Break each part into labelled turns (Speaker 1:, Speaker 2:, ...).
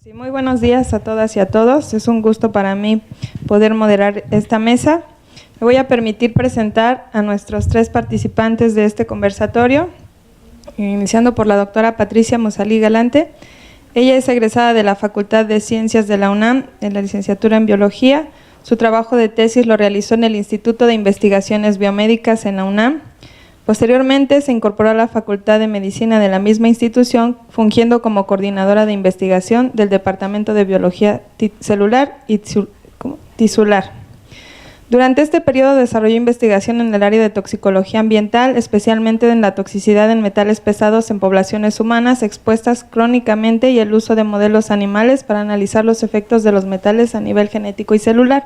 Speaker 1: Sí, muy buenos días a todas y a todos. Es un gusto para mí poder moderar esta mesa. Me voy a permitir presentar a nuestros 3 participantes de este conversatorio, iniciando por la doctora Patricia Musalí Galante. Ella es egresada de la Facultad de Ciencias de la UNAM, en la licenciatura en Biología. Su trabajo de tesis lo realizó en el Instituto de Investigaciones Biomédicas en la UNAM. Posteriormente se incorporó a la Facultad de Medicina de la misma institución, fungiendo como coordinadora de investigación del Departamento de Biología Celular y Tisular. Durante este periodo desarrolló investigación en el área de toxicología ambiental, especialmente en la toxicidad en metales pesados en poblaciones humanas expuestas crónicamente y el uso de modelos animales para analizar los efectos de los metales a nivel genético y celular.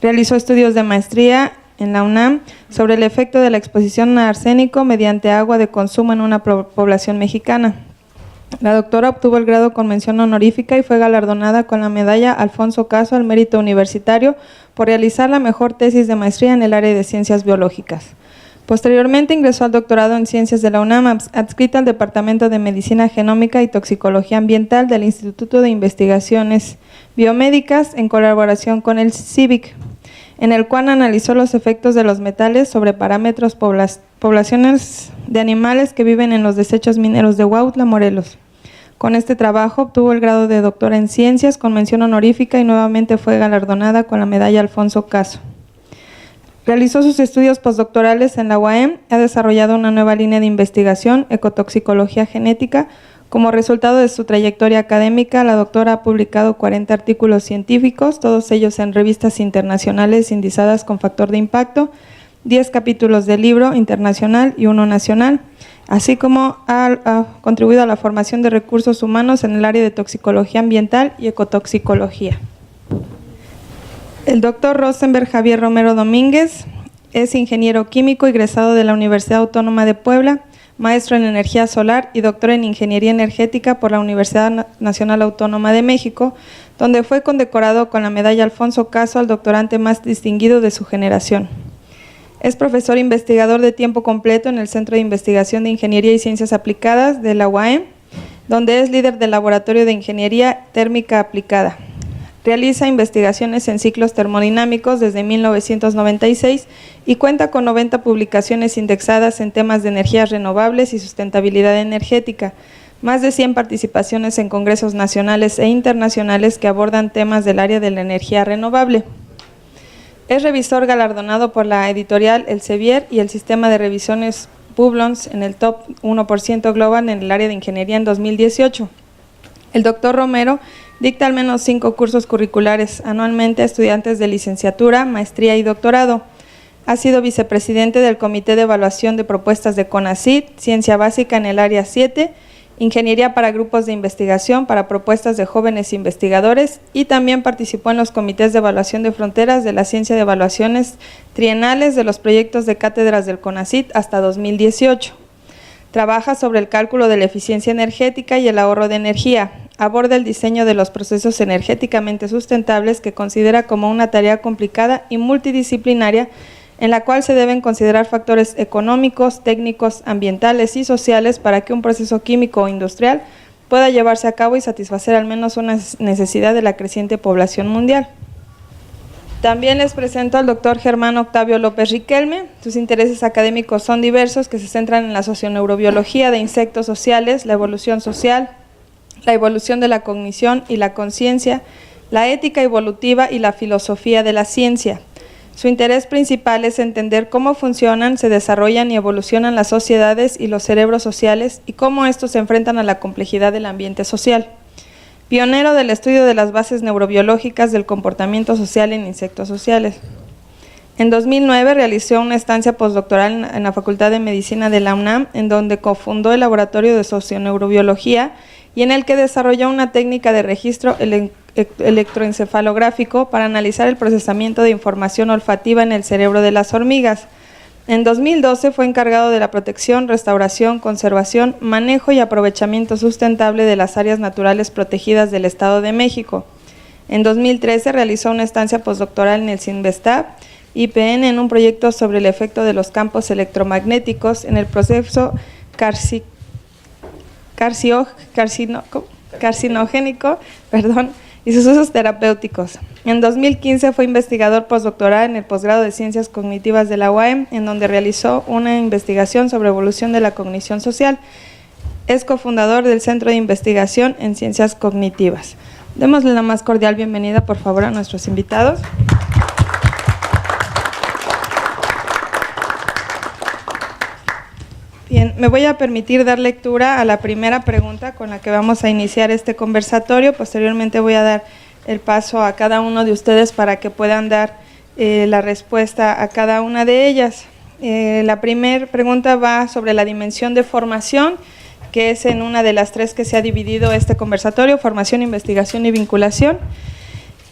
Speaker 1: Realizó estudios de maestría en la UNAM sobre el efecto de la exposición a arsénico mediante agua de consumo en una población mexicana. La doctora obtuvo el grado con mención honorífica y fue galardonada con la medalla Alfonso Caso al Mérito Universitario por realizar la mejor tesis de maestría en el área de ciencias biológicas. Posteriormente ingresó al doctorado en ciencias de la UNAM, adscrita al Departamento de Medicina Genómica y Toxicología Ambiental del Instituto de Investigaciones Biomédicas en colaboración con el CIVIC, en el cual analizó los efectos de los metales sobre parámetros poblaciones de animales que viven en los desechos mineros de Huautla, Morelos. Con este trabajo obtuvo el grado de doctora en ciencias con mención honorífica y nuevamente fue galardonada con la medalla Alfonso Caso. Realizó sus estudios postdoctorales en la UAM, ha desarrollado una nueva línea de investigación, ecotoxicología genética. Como resultado de su trayectoria académica, la doctora ha publicado 40 artículos científicos, todos ellos en revistas internacionales indizadas con factor de impacto, 10 capítulos de libro internacional y 1 nacional, así como ha contribuido a la formación de recursos humanos en el área de toxicología ambiental y ecotoxicología. El doctor Rosenberg Javier Romero Domínguez es ingeniero químico egresado de la Universidad Autónoma de Puebla, maestro en energía solar y doctor en ingeniería energética por la Universidad Nacional Autónoma de México, donde fue condecorado con la medalla Alfonso Caso al doctorante más distinguido de su generación. Es profesor investigador de tiempo completo en el Centro de Investigación de Ingeniería y Ciencias Aplicadas de la UAM, donde es líder del Laboratorio de Ingeniería Térmica Aplicada. Realiza investigaciones en ciclos termodinámicos desde 1996 y cuenta con 90 publicaciones indexadas en temas de energías renovables y sustentabilidad energética, más de 100 participaciones en congresos nacionales e internacionales que abordan temas del área de la energía renovable. Es revisor galardonado por la editorial Elsevier y el sistema de revisiones Publons en el Top 1% Global en el área de ingeniería en 2018. El doctor Romero dicta al menos 5 cursos curriculares anualmente a estudiantes de licenciatura, maestría y doctorado. Ha sido vicepresidente del Comité de Evaluación de Propuestas de CONACYT, Ciencia Básica en el Área 7, Ingeniería para Grupos de Investigación para Propuestas de Jóvenes Investigadores y también participó en los comités de evaluación de fronteras de la ciencia de evaluaciones trienales de los proyectos de cátedras del CONACYT hasta 2018. Trabaja sobre el cálculo de la eficiencia energética y el ahorro de energía. Aborda el diseño de los procesos energéticamente sustentables que considera como una tarea complicada y multidisciplinaria en la cual se deben considerar factores económicos, técnicos, ambientales y sociales para que un proceso químico o industrial pueda llevarse a cabo y satisfacer al menos una necesidad de la creciente población mundial. También les presento al doctor Germán Octavio López Riquelme. Sus intereses académicos son diversos, que se centran en la socioneurobiología de insectos sociales, la evolución social, la evolución de la cognición y la conciencia, la ética evolutiva y la filosofía de la ciencia. Su interés principal es entender cómo funcionan, se desarrollan y evolucionan las sociedades y los cerebros sociales y cómo estos se enfrentan a la complejidad del ambiente social. Pionero del estudio de las bases neurobiológicas del comportamiento social en insectos sociales. En 2009 realizó una estancia postdoctoral en la Facultad de Medicina de la UNAM, en donde cofundó el Laboratorio de Socioneurobiología y en el que desarrolló una técnica de registro electroencefalográfico para analizar el procesamiento de información olfativa en el cerebro de las hormigas. En 2012 fue encargado de la protección, restauración, conservación, manejo y aprovechamiento sustentable de las áreas naturales protegidas del Estado de México. En 2013 realizó una estancia postdoctoral en el CINVESTAB IPN en un proyecto sobre el efecto de los campos electromagnéticos en el proceso carcinogénico, y sus usos terapéuticos. En 2015 fue investigador postdoctoral en el posgrado de Ciencias Cognitivas de la UAM, en donde realizó una investigación sobre evolución de la cognición social. Es cofundador del Centro de Investigación en Ciencias Cognitivas. Démosle la más cordial bienvenida, por favor, a nuestros invitados. Bien, me voy a permitir dar lectura a la primera pregunta con la que vamos a iniciar este conversatorio. Posteriormente voy a dar el paso a cada uno de ustedes para que puedan dar la respuesta a cada una de ellas. La primera pregunta va sobre la dimensión de formación, que es en una de las tres que se ha dividido este conversatorio: formación, investigación y vinculación.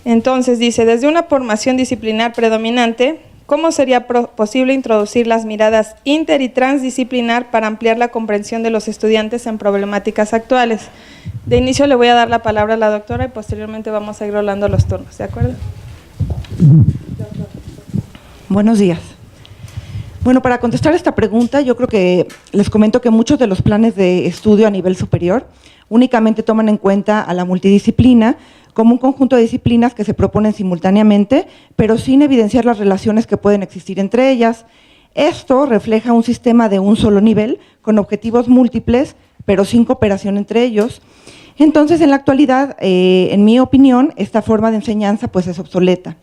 Speaker 1: Entonces dice, desde una formación disciplinar predominante, ¿cómo sería posible introducir las miradas inter y transdisciplinar para ampliar la comprensión de los estudiantes en problemáticas actuales? De inicio le voy a dar la palabra a la doctora y posteriormente vamos a ir rolando los turnos, ¿de acuerdo?
Speaker 2: Buenos días. Bueno, para contestar esta pregunta, yo creo que les comento que muchos de los planes de estudio a nivel superior únicamente toman en cuenta a la multidisciplina como un conjunto de disciplinas que se proponen simultáneamente, pero sin evidenciar las relaciones que pueden existir entre ellas. Esto refleja un sistema de un solo nivel, con objetivos múltiples, pero sin cooperación entre ellos. Entonces, en la actualidad, en mi opinión, esta forma de enseñanza pues, es obsoleta.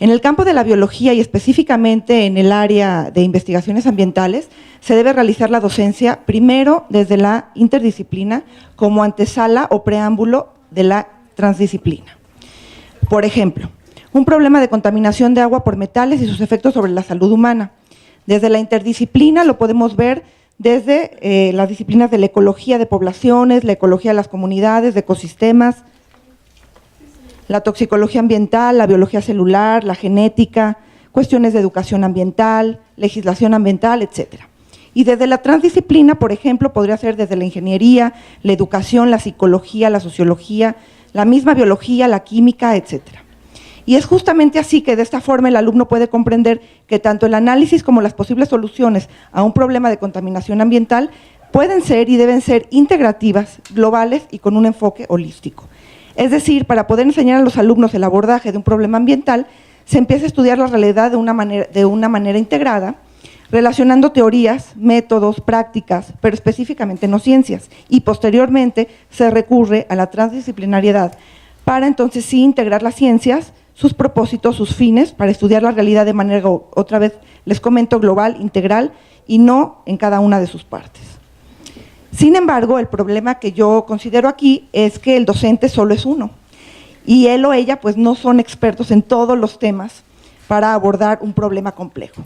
Speaker 2: En el campo de la biología y específicamente en el área de investigaciones ambientales, se debe realizar la docencia primero desde la interdisciplina como antesala o preámbulo de la transdisciplina. Por ejemplo, un problema de contaminación de agua por metales y sus efectos sobre la salud humana. Desde la interdisciplina lo podemos ver desde las disciplinas de la ecología de poblaciones, la ecología de las comunidades, de ecosistemas, la toxicología ambiental, la biología celular, la genética, cuestiones de educación ambiental, legislación ambiental, etcétera. Y desde la transdisciplina, por ejemplo, podría ser desde la ingeniería, la educación, la psicología, la sociología, la misma biología, la química, etcétera. Y es justamente así que de esta forma el alumno puede comprender que tanto el análisis como las posibles soluciones a un problema de contaminación ambiental pueden ser y deben ser integrativas, globales y con un enfoque holístico. Es decir, para poder enseñar a los alumnos el abordaje de un problema ambiental, se empieza a estudiar la realidad de una manera integrada, relacionando teorías, métodos, prácticas, pero específicamente no ciencias, y posteriormente se recurre a la transdisciplinariedad para entonces sí integrar las ciencias, sus propósitos, sus fines, para estudiar la realidad de manera, otra vez les comento, global, integral, y no en cada una de sus partes. Sin embargo, el problema que yo considero aquí es que el docente solo es uno, y él o ella pues no son expertos en todos los temas para abordar un problema complejo.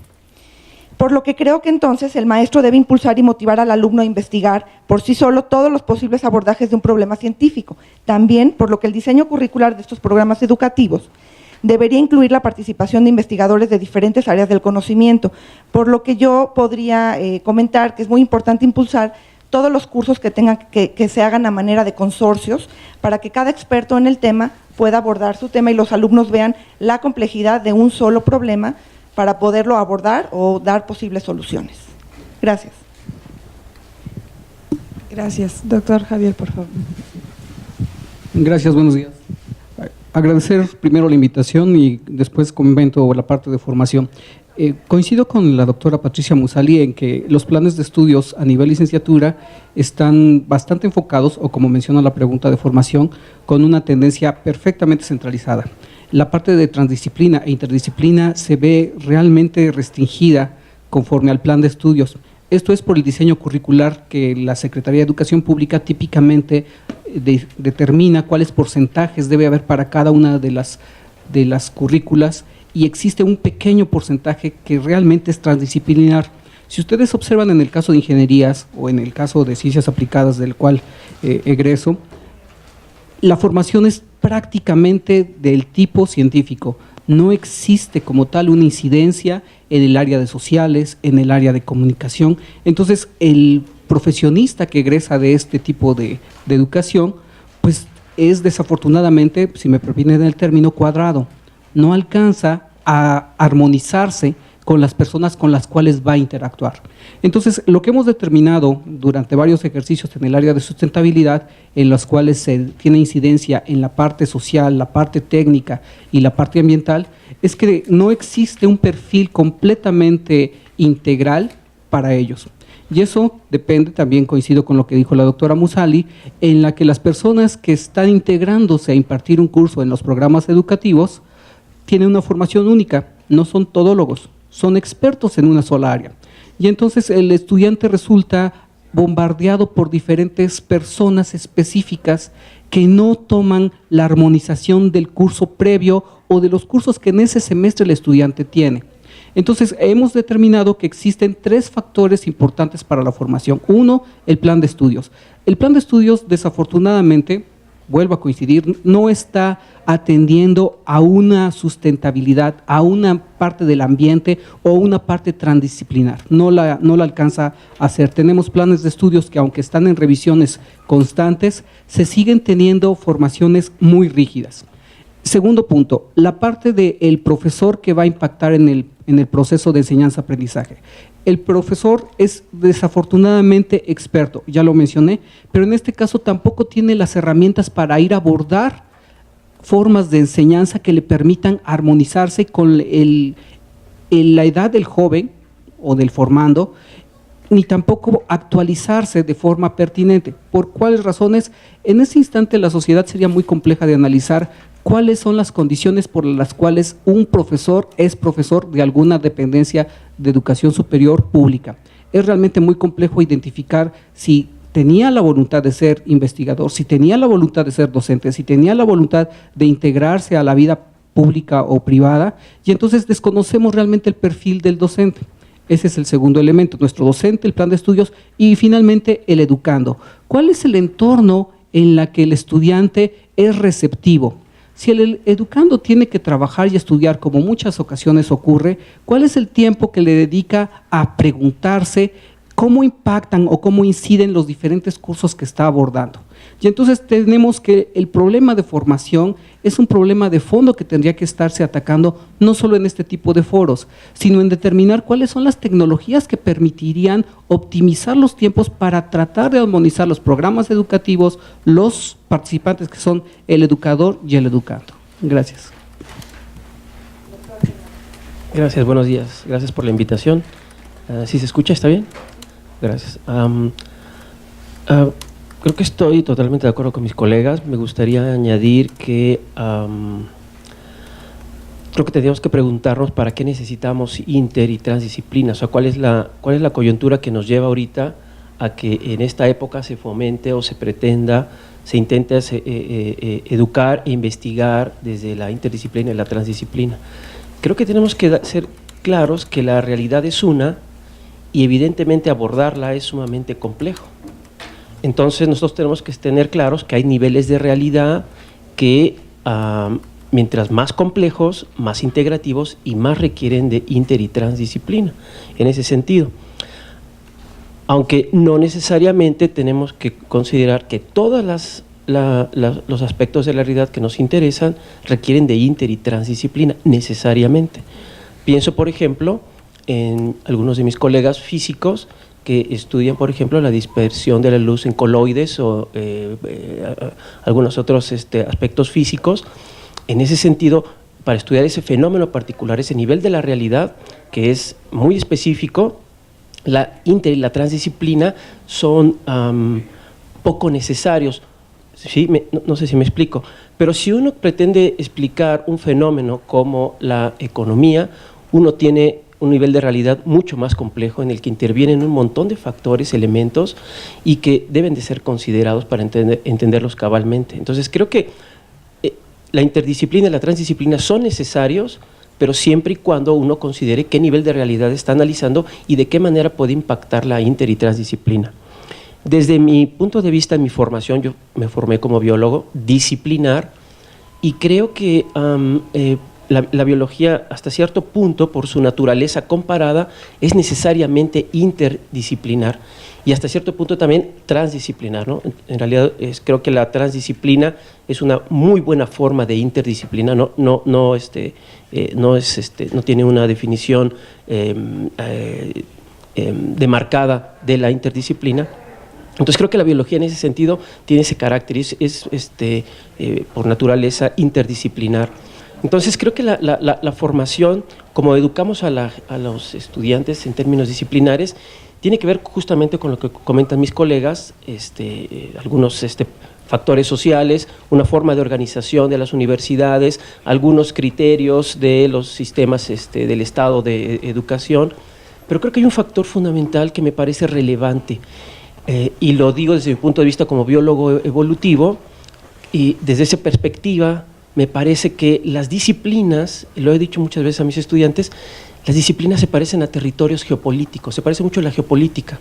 Speaker 2: Por lo que creo que entonces el maestro debe impulsar y motivar al alumno a investigar por sí solo todos los posibles abordajes de un problema científico. También, por lo que el diseño curricular de estos programas educativos debería incluir la participación de investigadores de diferentes áreas del conocimiento, por lo que yo podría comentar que es muy importante impulsar todos los cursos que se hagan a manera de consorcios para que cada experto en el tema pueda abordar su tema y los alumnos vean la complejidad de un solo problema para poderlo abordar o dar posibles soluciones. Gracias.
Speaker 1: Gracias. Doctor Javier, por favor.
Speaker 3: Gracias, buenos días. Agradecer primero la invitación y después comento la parte de formación. Coincido con la doctora Patricia Musali en que los planes de estudios a nivel licenciatura están bastante enfocados, o como menciona la pregunta de formación, con una tendencia perfectamente centralizada. La parte de transdisciplina e interdisciplina se ve realmente restringida conforme al plan de estudios. Esto es por el diseño curricular que la Secretaría de Educación Pública típicamente determina cuáles porcentajes debe haber para cada una de las currículas, y existe un pequeño porcentaje que realmente es transdisciplinar. Si ustedes observan en el caso de ingenierías o en el caso de ciencias aplicadas del cual egreso, la formación es prácticamente del tipo científico. No existe como tal una incidencia en el área de sociales, en el área de comunicación. Entonces, el profesionista que egresa de este tipo de educación, pues es desafortunadamente, si me permiten el término, cuadrado. No alcanza a armonizarse con las personas con las cuales va a interactuar. Entonces, lo que hemos determinado durante varios ejercicios en el área de sustentabilidad, en los cuales se tiene incidencia en la parte social, la parte técnica y la parte ambiental, es que no existe un perfil completamente integral para ellos. Y eso depende, también coincido con lo que dijo la doctora Musali, en la que las personas que están integrándose a impartir un curso en los programas educativos tienen una formación única, no son todólogos, son expertos en una sola área. Y entonces el estudiante resulta bombardeado por diferentes personas específicas que no toman la armonización del curso previo o de los cursos que en ese semestre el estudiante tiene. Entonces, hemos determinado que existen 3 factores importantes para la formación. Uno, el plan de estudios. El plan de estudios, desafortunadamente, vuelvo a coincidir, no está atendiendo a una sustentabilidad, a una parte del ambiente o una parte transdisciplinar. No la alcanza a hacer. Tenemos planes de estudios que, aunque están en revisiones constantes, se siguen teniendo formaciones muy rígidas. Segundo punto, la parte del profesor que va a impactar en el proceso de enseñanza-aprendizaje. El profesor es desafortunadamente experto, ya lo mencioné, pero en este caso tampoco tiene las herramientas para ir a abordar formas de enseñanza que le permitan armonizarse con la edad del joven o del formando, ni tampoco actualizarse de forma pertinente. ¿Por cuáles razones? En ese instante la sociedad sería muy compleja de analizar cuáles son las condiciones por las cuales un profesor es profesor de alguna dependencia de educación superior pública. Es realmente muy complejo identificar si tenía la voluntad de ser investigador, si tenía la voluntad de ser docente, si tenía la voluntad de integrarse a la vida pública o privada, y entonces desconocemos realmente el perfil del docente. Ese es el segundo elemento, nuestro docente, el plan de estudios y finalmente el educando. ¿Cuál es el entorno en la que el estudiante es receptivo? Si el educando tiene que trabajar y estudiar, como muchas ocasiones ocurre, ¿cuál es el tiempo que le dedica a preguntarse cómo impactan o cómo inciden los diferentes cursos que está abordando? Y entonces tenemos que el problema de formación es un problema de fondo que tendría que estarse atacando no solo en este tipo de foros, sino en determinar cuáles son las tecnologías que permitirían optimizar los tiempos para tratar de armonizar los programas educativos, los participantes que son el educador y el educando. Gracias.
Speaker 4: Gracias, buenos días. Gracias por la invitación. ¿Sí se escucha? ¿Está bien? Gracias. Creo que estoy totalmente de acuerdo con mis colegas. Me gustaría añadir que creo que tendríamos que preguntarnos para qué necesitamos inter y transdisciplina, o sea, cuál es la coyuntura que nos lleva ahorita a que en esta época se fomente o se pretenda, se intente educar e investigar desde la interdisciplina y la transdisciplina. Creo que tenemos que ser claros que la realidad es una y evidentemente abordarla es sumamente complejo. Entonces nosotros tenemos que tener claros que hay niveles de realidad que mientras más complejos, más integrativos y más requieren de inter y transdisciplina en ese sentido. Aunque no necesariamente tenemos que considerar que todos los aspectos de la realidad que nos interesan requieren de inter y transdisciplina necesariamente. Pienso, por ejemplo, en algunos de mis colegas físicos que estudian, por ejemplo, la dispersión de la luz en coloides o algunos otros aspectos físicos. En ese sentido, para estudiar ese fenómeno particular, ese nivel de la realidad, que es muy específico, la inter y la transdisciplina son poco necesarios. ¿Sí? No sé si me explico, pero si uno pretende explicar un fenómeno como la economía, uno tiene un nivel de realidad mucho más complejo en el que intervienen un montón de factores, elementos y que deben de ser considerados para entenderlos cabalmente. Entonces creo que la interdisciplina y la transdisciplina son necesarios, pero siempre y cuando uno considere qué nivel de realidad está analizando y de qué manera puede impactar la inter y transdisciplina. Desde mi punto de vista, en mi formación, yo me formé como biólogo disciplinar y creo que la biología, hasta cierto punto, por su naturaleza comparada, es necesariamente interdisciplinar y hasta cierto punto también transdisciplinar, ¿no? En realidad creo que la transdisciplina es una muy buena forma de interdisciplina, no tiene una definición demarcada de la interdisciplina. Entonces creo que la biología en ese sentido tiene ese carácter, es por naturaleza interdisciplinar. Entonces creo que la formación, como educamos a los estudiantes en términos disciplinares, tiene que ver justamente con lo que comentan mis colegas, algunos factores sociales, una forma de organización de las universidades, algunos criterios de los sistemas del Estado de educación, pero creo que hay un factor fundamental que me parece relevante, y lo digo desde mi punto de vista como biólogo evolutivo, y desde esa perspectiva me parece que las disciplinas, lo he dicho muchas veces a mis estudiantes, las disciplinas se parecen a territorios geopolíticos, se parece mucho a la geopolítica.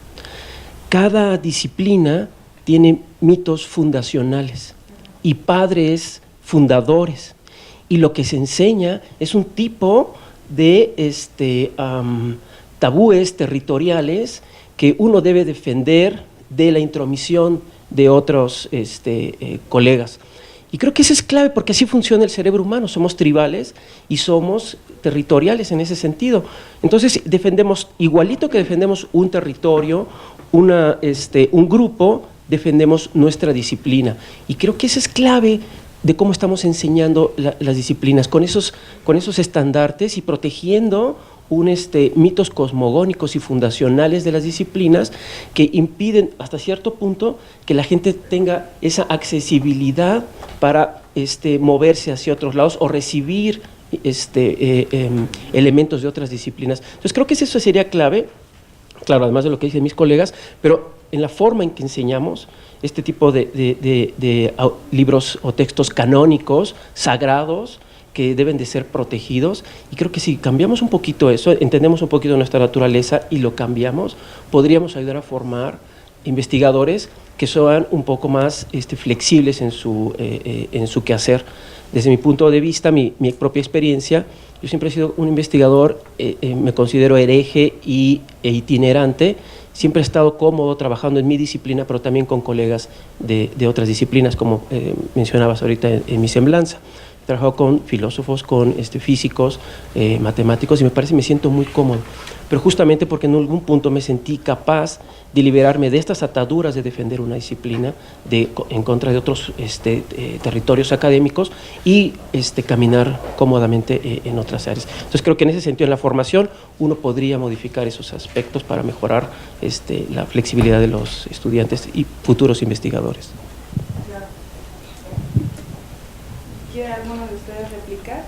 Speaker 4: Cada disciplina tiene mitos fundacionales y padres fundadores, y lo que se enseña es un tipo de tabúes territoriales que uno debe defender de la intromisión de otros colegas. Y creo que eso es clave porque así funciona el cerebro humano, somos tribales y somos territoriales en ese sentido. Entonces defendemos, igualito que defendemos un territorio, un grupo, defendemos nuestra disciplina. Y creo que eso es clave de cómo estamos enseñando las disciplinas, con esos estandartes y protegiendo mitos cosmogónicos y fundacionales de las disciplinas que impiden hasta cierto punto que la gente tenga esa accesibilidad para moverse hacia otros lados o recibir elementos de otras disciplinas. Entonces creo que eso sería clave, claro, además de lo que dicen mis colegas, pero en la forma en que enseñamos este tipo de libros o textos canónicos, sagrados, que deben de ser protegidos, y creo que si cambiamos un poquito eso, entendemos un poquito nuestra naturaleza y lo cambiamos, podríamos ayudar a formar investigadores que sean un poco más flexibles en su quehacer. Desde mi punto de vista, mi propia experiencia, yo siempre he sido un investigador, me considero hereje e itinerante, siempre he estado cómodo trabajando en mi disciplina, pero también con colegas de otras disciplinas, como mencionabas ahorita en mi semblanza. He trabajado con filósofos, con físicos, matemáticos, y me siento muy cómodo. Pero justamente porque en algún punto me sentí capaz de liberarme de estas ataduras de defender una disciplina en contra de otros territorios académicos y caminar cómodamente en otras áreas. Entonces creo que en ese sentido, en la formación, uno podría modificar esos aspectos para mejorar la flexibilidad de los estudiantes y futuros investigadores.
Speaker 1: ¿Quiere alguno de ustedes replicar?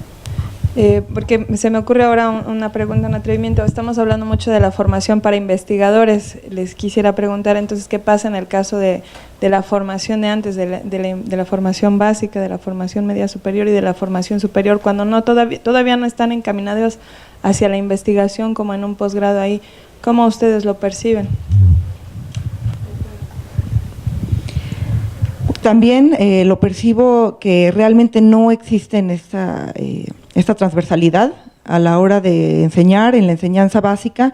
Speaker 1: Porque se me ocurre ahora una pregunta, un atrevimiento. Estamos hablando mucho de la formación para investigadores. Les quisiera preguntar entonces qué pasa en el caso de la formación de antes, de la formación básica, de la formación media superior y de la formación superior, cuando todavía no están encaminados hacia la investigación como en un posgrado ahí. ¿Cómo ustedes lo perciben?
Speaker 2: También lo percibo que realmente no existe en esta transversalidad a la hora de enseñar, en la enseñanza básica,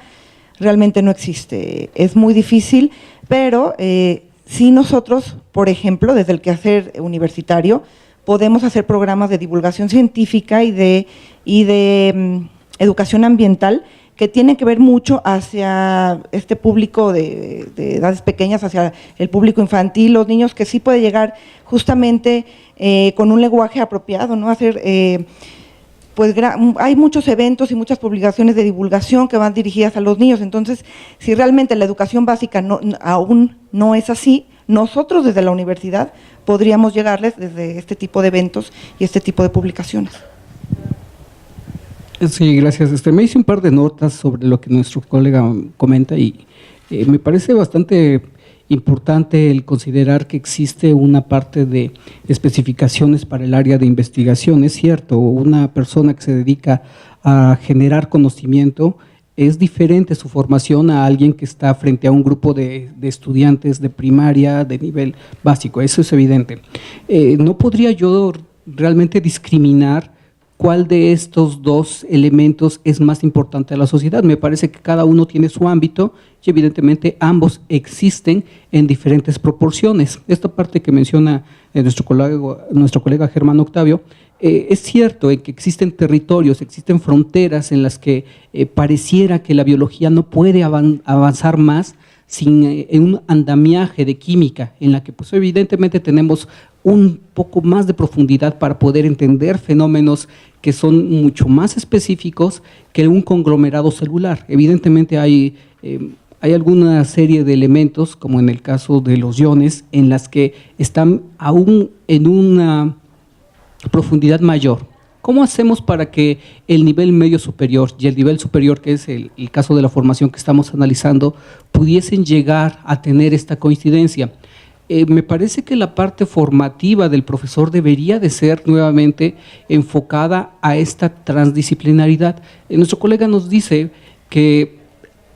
Speaker 2: realmente no existe. Es muy difícil, pero sí nosotros, por ejemplo, desde el quehacer universitario, podemos hacer programas de divulgación científica y de educación ambiental que tienen que ver mucho hacia este público de edades pequeñas, hacia el público infantil, los niños, que sí puede llegar justamente con un lenguaje apropiado, ¿no? Hay muchos eventos y muchas publicaciones de divulgación que van dirigidas a los niños. Entonces, si realmente la educación básica aún no es así, nosotros desde la universidad podríamos llegarles desde este tipo de eventos y este tipo de publicaciones.
Speaker 3: Sí, gracias. Me hice un par de notas sobre lo que nuestro colega comenta y me parece bastante importante el considerar que existe una parte de especificaciones para el área de investigación. Es cierto, una persona que se dedica a generar conocimiento es diferente su formación a alguien que está frente a un grupo de estudiantes de primaria de nivel básico, eso es evidente. No podría yo realmente discriminar cuál de estos dos elementos es más importante a la sociedad. Me parece que cada uno tiene su ámbito y evidentemente ambos existen en diferentes proporciones. Esta parte que menciona nuestro colega Germán Octavio, es cierto en que existen territorios, existen fronteras en las que pareciera que la biología no puede avanzar más sin un andamiaje de química, en la que pues evidentemente tenemos un poco más de profundidad para poder entender fenómenos que son mucho más específicos que un conglomerado celular. Evidentemente hay alguna serie de elementos, como en el caso de los iones, en las que están aún en una profundidad mayor. ¿Cómo hacemos para que el nivel medio superior y el nivel superior, que es el caso de la formación que estamos analizando, pudiesen llegar a tener esta coincidencia? Me parece que la parte formativa del profesor debería de ser nuevamente enfocada a esta transdisciplinaridad. Nuestro colega nos dice que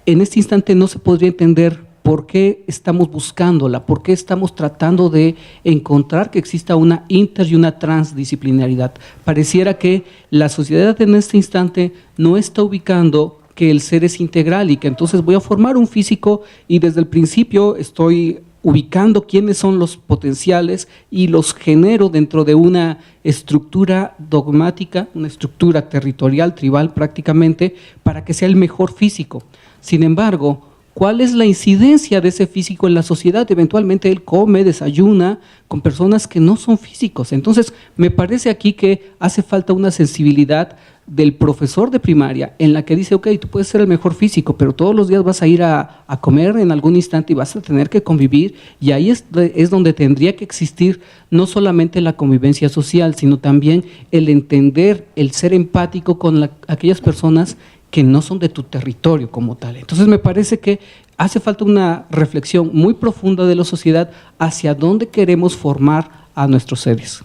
Speaker 3: en este instante no se podría entender por qué estamos buscándola, por qué estamos tratando de encontrar que exista una inter y una transdisciplinaridad. Pareciera que la sociedad en este instante no está ubicando que el ser es integral y que entonces voy a formar un físico y desde el principio estoy ubicando quiénes son los potenciales y los genero dentro de una estructura dogmática, una estructura territorial, tribal prácticamente, para que sea el mejor físico. Sin embargo, ¿cuál es la incidencia de ese físico en la sociedad? Eventualmente él come, desayuna con personas que no son físicos. Entonces, me parece aquí que hace falta una sensibilidad del profesor de primaria en la que dice, ok, tú puedes ser el mejor físico, pero todos los días vas a ir a comer en algún instante y vas a tener que convivir, y ahí es donde tendría que existir no solamente la convivencia social, sino también el entender, el ser empático con aquellas personas que no son de tu territorio como tal. Entonces me parece que hace falta una reflexión muy profunda de la sociedad hacia dónde queremos formar a nuestros seres.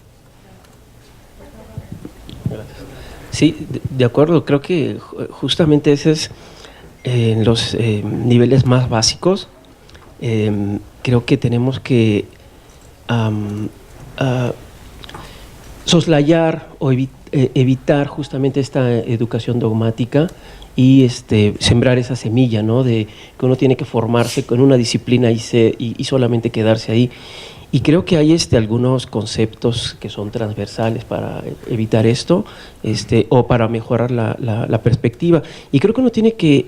Speaker 4: Sí, de acuerdo, creo que justamente ese es en los niveles más básicos. Creo que tenemos que soslayar o evitar justamente esta educación dogmática y sembrar esa semilla, ¿no?, de que uno tiene que formarse con una disciplina y solamente quedarse ahí. Y creo que hay algunos conceptos que son transversales para evitar esto, o para mejorar la perspectiva. Y creo que uno tiene que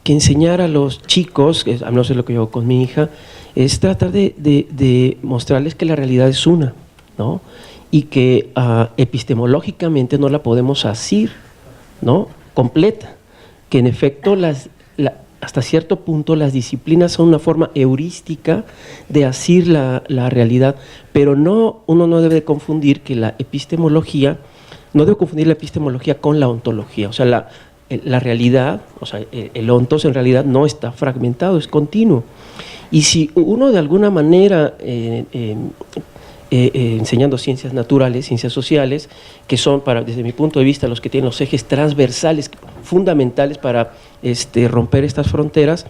Speaker 4: enseñar a los chicos, al menos es lo que yo hago con mi hija, es tratar de mostrarles que la realidad es una, ¿no?, y que epistemológicamente no la podemos asir, ¿no?, completa, que en efecto hasta cierto punto las disciplinas son una forma heurística de asir la realidad, pero uno no debe confundir que la epistemología, no debe confundir la epistemología con la ontología. O sea, la realidad, o sea, el ontos en realidad no está fragmentado, es continuo. Y si uno de alguna manera, enseñando ciencias naturales, ciencias sociales, que son, desde mi punto de vista, los que tienen los ejes transversales fundamentales para romper estas fronteras,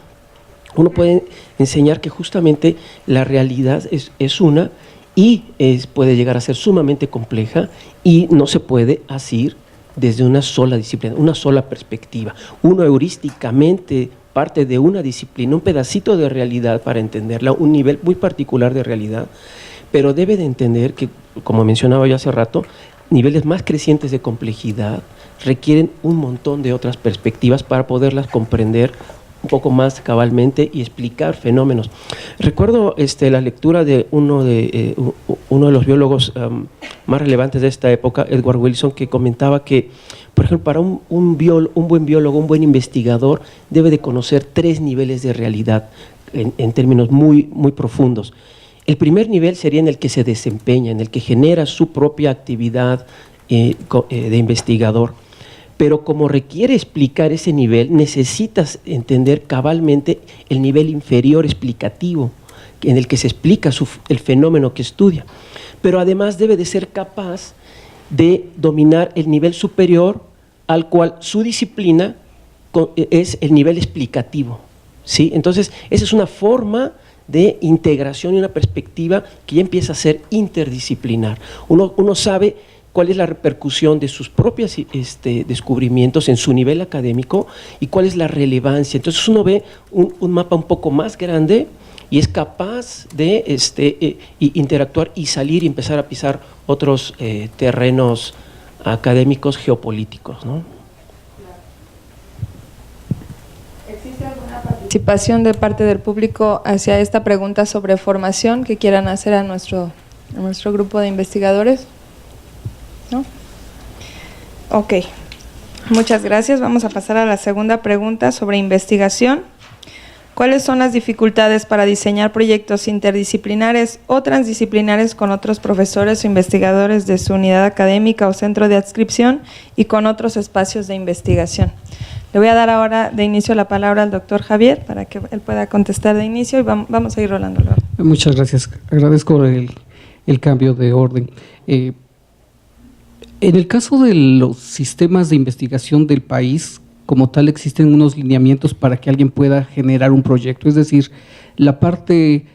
Speaker 4: uno puede enseñar que justamente la realidad es una y puede llegar a ser sumamente compleja y no se puede asir desde una sola disciplina, una sola perspectiva. Uno heurísticamente parte de una disciplina, un pedacito de realidad para entenderla, un nivel muy particular de realidad, pero debe de entender que, como mencionaba yo hace rato, niveles más crecientes de complejidad requieren un montón de otras perspectivas para poderlas comprender un poco más cabalmente y explicar fenómenos. Recuerdo la lectura de uno de los biólogos más relevantes de esta época, Edward Wilson, que comentaba que, por ejemplo, para un buen biólogo, un buen investigador, debe de conocer 3 niveles de realidad en términos muy, muy profundos. El primer nivel sería en el que se desempeña, en el que genera su propia actividad de investigador. Pero como requiere explicar ese nivel, necesitas entender cabalmente el nivel inferior explicativo, en el que se explica el fenómeno que estudia. Pero además debe de ser capaz de dominar el nivel superior, al cual su disciplina es el nivel explicativo, ¿sí? Entonces, esa es una forma de integración y una perspectiva que ya empieza a ser interdisciplinar. Uno sabe cuál es la repercusión de sus propios descubrimientos en su nivel académico y cuál es la relevancia. Entonces uno ve un mapa un poco más grande y es capaz de interactuar y salir y empezar a pisar otros terrenos académicos geopolíticos, ¿no?
Speaker 1: ¿Existe alguna participación de parte del público hacia esta pregunta sobre formación que quieran hacer a nuestro grupo de investigadores? ¿No? Ok, muchas gracias. Vamos a pasar a la segunda pregunta sobre investigación. ¿Cuáles son las dificultades para diseñar proyectos interdisciplinares o transdisciplinares con otros profesores o investigadores de su unidad académica o centro de adscripción y con otros espacios de investigación? Le voy a dar ahora de inicio la palabra al doctor Javier para que él pueda contestar de inicio y vamos a ir rolando.
Speaker 3: Muchas gracias. Agradezco el cambio de orden. En el caso de los sistemas de investigación del país, como tal, existen unos lineamientos para que alguien pueda generar un proyecto, es decir, la parte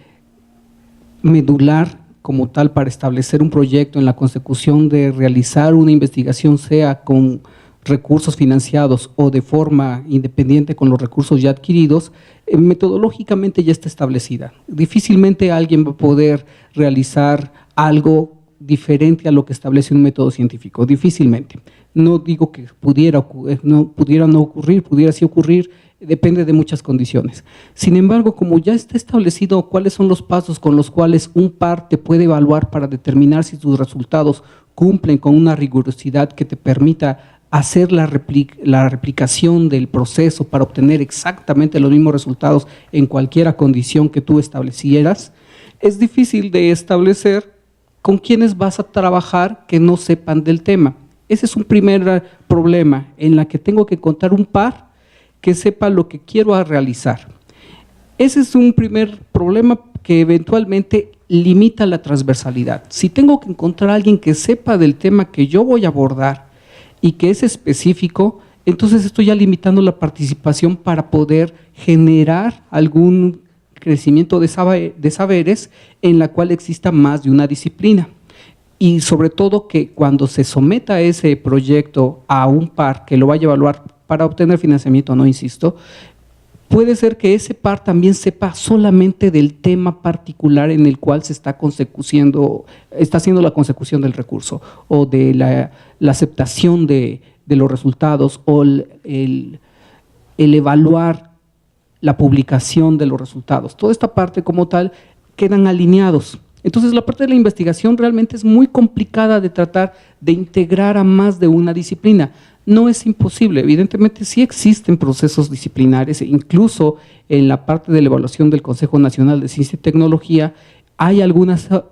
Speaker 3: medular como tal para establecer un proyecto en la consecución de realizar una investigación, sea con recursos financiados o de forma independiente con los recursos ya adquiridos, metodológicamente ya está establecida. Difícilmente alguien va a poder realizar algo diferente a lo que establece un método científico, difícilmente. No digo que pudiera no ocurrir, pudiera sí ocurrir, depende de muchas condiciones. Sin embargo, como ya está establecido cuáles son los pasos con los cuales un par te puede evaluar para determinar si tus resultados cumplen con una rigurosidad que te permita hacer la replicación del proceso para obtener exactamente los mismos resultados en cualquier condición que tú establecieras, es difícil de establecer con quienes vas a trabajar que no sepan del tema. Ese es un primer problema en la que tengo que encontrar un par que sepa lo que quiero realizar. Ese es un primer problema que eventualmente limita la transversalidad. Si tengo que encontrar a alguien que sepa del tema que yo voy a abordar y que es específico, entonces estoy ya limitando la participación para poder generar algún crecimiento de saberes en la cual exista más de una disciplina. Y sobre todo que cuando se someta ese proyecto a un par que lo vaya a evaluar para obtener financiamiento, no insisto, puede ser que ese par también sepa solamente del tema particular en el cual se está haciendo la consecución del recurso o de la aceptación de los resultados o el evaluar la publicación de los resultados. Toda esta parte como tal quedan alineados. Entonces la parte de la investigación realmente es muy complicada de tratar de integrar a más de una disciplina. No es imposible, evidentemente sí existen procesos disciplinares, incluso en la parte de la evaluación del Consejo Nacional de Ciencia y Tecnología hay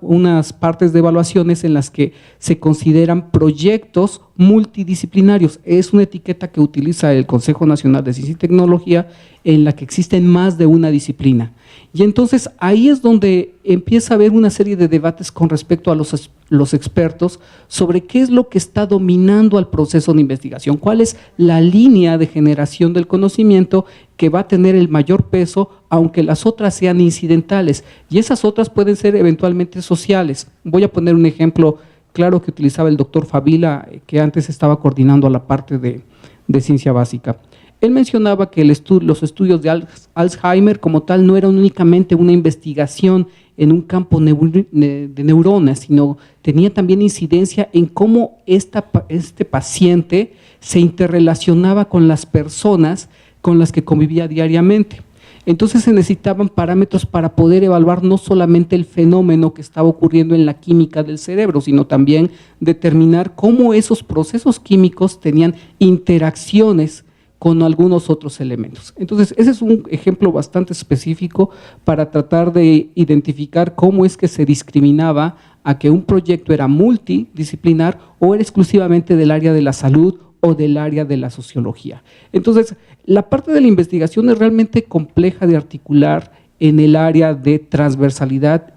Speaker 3: unas partes de evaluaciones en las que se consideran proyectos multidisciplinarios. Es una etiqueta que utiliza el Consejo Nacional de Ciencia y Tecnología en la que existen más de una disciplina. Y entonces ahí es donde empieza a haber una serie de debates con respecto a los expertos sobre qué es lo que está dominando al proceso de investigación, cuál es la línea de generación del conocimiento que va a tener el mayor peso, aunque las otras sean incidentales, y esas otras pueden ser eventualmente sociales. Voy a poner un ejemplo claro que utilizaba el doctor Favila, que antes estaba coordinando a la parte de ciencia básica. Él mencionaba que los estudios de Alzheimer como tal no eran únicamente una investigación en un campo de neuronas, sino tenía también incidencia en cómo este paciente se interrelacionaba con las personas con las que convivía diariamente. Entonces se necesitaban parámetros para poder evaluar no solamente el fenómeno que estaba ocurriendo en la química del cerebro, sino también determinar cómo esos procesos químicos tenían interacciones con algunos otros elementos. Entonces, ese es un ejemplo bastante específico para tratar de identificar cómo es que se discriminaba a que un proyecto era multidisciplinar o era exclusivamente del área de la salud o del área de la sociología. Entonces, la parte de la investigación es realmente compleja de articular en el área de transversalidad,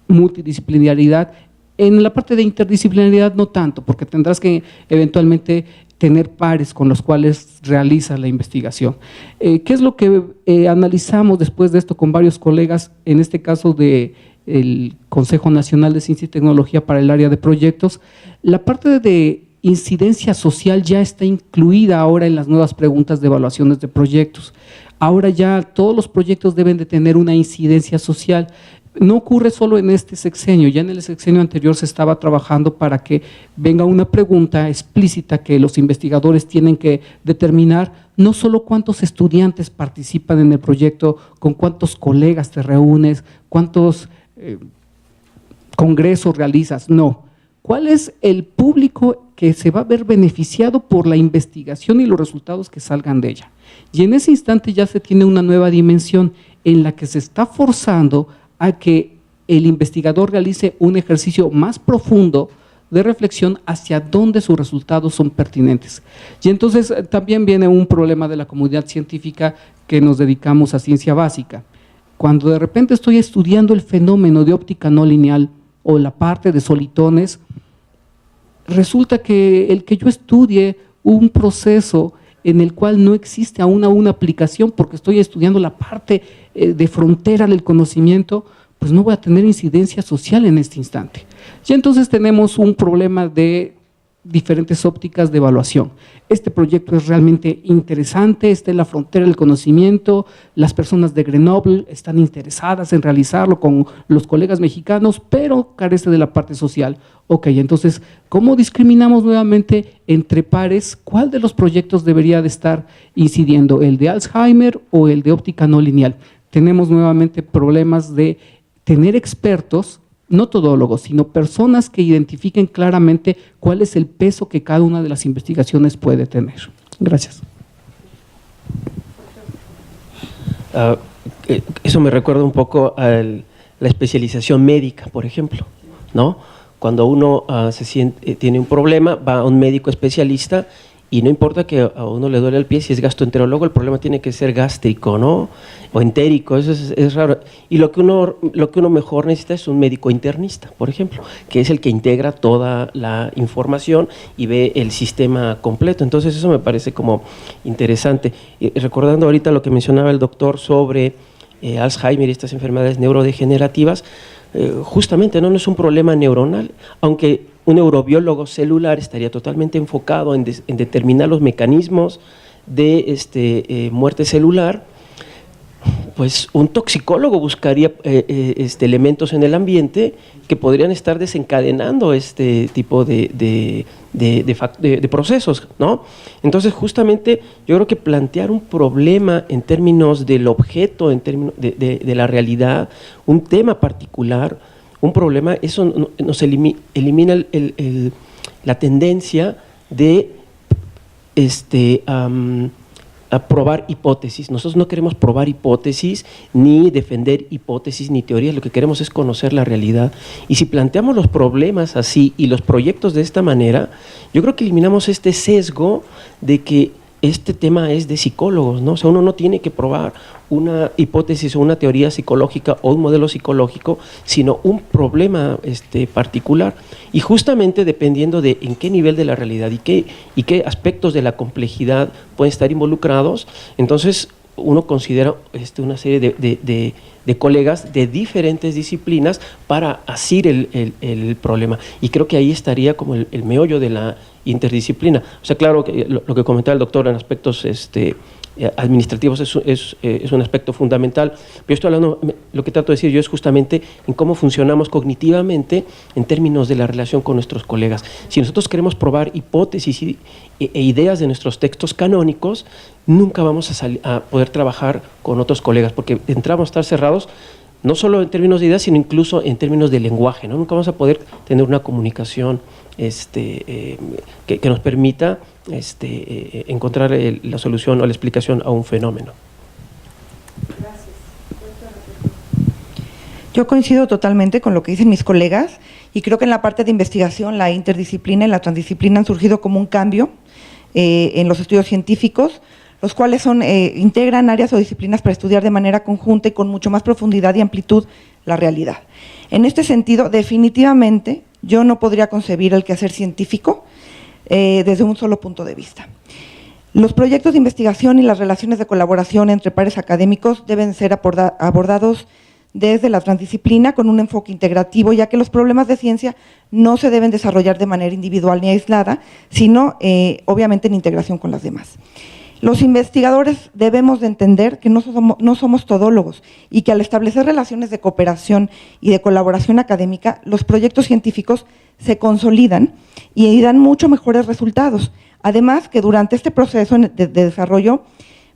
Speaker 3: multidisciplinaridad. En la parte de interdisciplinaridad no tanto, porque tendrás que eventualmente tener pares con los cuales realizas la investigación. ¿Qué es lo que analizamos después de esto con varios colegas, en este caso de el Consejo Nacional de Ciencia y Tecnología para el área de proyectos, la parte de incidencia social ya está incluida ahora en las nuevas preguntas de evaluaciones de proyectos. Ahora ya todos los proyectos deben de tener una incidencia social. No ocurre solo en este sexenio, ya en el sexenio anterior se estaba trabajando para que venga una pregunta explícita que los investigadores tienen que determinar no solo cuántos estudiantes participan en el proyecto, con cuántos colegas te reúnes, cuántos congresos realizas, no. ¿Cuál es el público que se va a ver beneficiado por la investigación y los resultados que salgan de ella? Y en ese instante ya se tiene una nueva dimensión en la que se está forzando a que el investigador realice un ejercicio más profundo de reflexión hacia dónde sus resultados son pertinentes. Y entonces también viene un problema de la comunidad científica que nos dedicamos a ciencia básica. Cuando de repente estoy estudiando el fenómeno de óptica no lineal o la parte de solitones, resulta que el que yo estudie un proceso en el cual no existe aún una aplicación porque estoy estudiando la parte de frontera del conocimiento, pues no voy a tener incidencia social en este instante. Y entonces tenemos un problema de diferentes ópticas de evaluación. Este proyecto es realmente interesante, está en la frontera del conocimiento, las personas de Grenoble están interesadas en realizarlo con los colegas mexicanos, pero carece de la parte social. Ok, entonces, ¿cómo discriminamos nuevamente entre pares? ¿Cuál de los proyectos debería de estar incidiendo? ¿El de Alzheimer o el de óptica no lineal? Tenemos nuevamente problemas de tener expertos, no todólogos, sino personas que identifiquen claramente cuál es el peso que cada una de las investigaciones puede tener. Gracias.
Speaker 4: Eso me recuerda un poco a la especialización médica, por ejemplo, ¿no? Cuando uno tiene un problema, va a un médico especialista y no importa que a uno le duele el pie, si es gastroenterólogo, el problema tiene que ser gástrico, ¿no? O entérico, eso es raro. Y lo que uno mejor necesita es un médico internista, por ejemplo, que es el que integra toda la información y ve el sistema completo. Entonces eso me parece como interesante. Recordando ahorita lo que mencionaba el doctor sobre Alzheimer y estas enfermedades neurodegenerativas, justamente no es un problema neuronal, aunque un neurobiólogo celular estaría totalmente enfocado en determinar los mecanismos de muerte celular. Pues un toxicólogo buscaría elementos en el ambiente que podrían estar desencadenando este tipo de procesos, ¿no? Entonces, justamente, yo creo que plantear un problema en términos del objeto, en términos de la realidad, un tema particular, un problema, eso nos elimina la tendencia de a probar hipótesis. Nosotros no queremos probar hipótesis, ni defender hipótesis, ni teorías, lo que queremos es conocer la realidad. Y si planteamos los problemas así y los proyectos de esta manera, yo creo que eliminamos este sesgo de que este tema es de psicólogos, ¿no? O sea, uno no tiene que probar una hipótesis o una teoría psicológica o un modelo psicológico, sino un problema particular. Y justamente dependiendo de en qué nivel de la realidad y qué aspectos de la complejidad pueden estar involucrados, entonces uno considera una serie de colegas de diferentes disciplinas para asir el problema. Y creo que ahí estaría como el meollo de la interdisciplina. O sea, claro, que lo que comentaba el doctor en aspectos administrativos es un aspecto fundamental, pero estoy hablando, lo que trato de decir yo es justamente en cómo funcionamos cognitivamente en términos de la relación con nuestros colegas. Si nosotros queremos probar hipótesis e ideas de nuestros textos canónicos, nunca vamos a poder trabajar con otros colegas, porque entramos a estar cerrados, no solo en términos de ideas, sino incluso en términos de lenguaje, ¿no? Nunca vamos a poder tener una comunicación que nos permita encontrar la solución o la explicación a un fenómeno.
Speaker 2: Gracias. Yo coincido totalmente con lo que dicen mis colegas y creo que en la parte de investigación la interdisciplina y la transdisciplina han surgido como un cambio en los estudios científicos, los cuales integran áreas o disciplinas para estudiar de manera conjunta y con mucho más profundidad y amplitud la realidad. En este sentido, definitivamente, yo no podría concebir el quehacer científico desde un solo punto de vista. Los proyectos de investigación y las relaciones de colaboración entre pares académicos deben ser abordados desde la transdisciplina con un enfoque integrativo, ya que los problemas de ciencia no se deben desarrollar de manera individual ni aislada, sino obviamente en integración con las demás. Los investigadores debemos de entender que no somos todólogos y que al establecer relaciones de cooperación y de colaboración académica, los proyectos científicos se consolidan y dan mucho mejores resultados. Además, que durante este proceso de desarrollo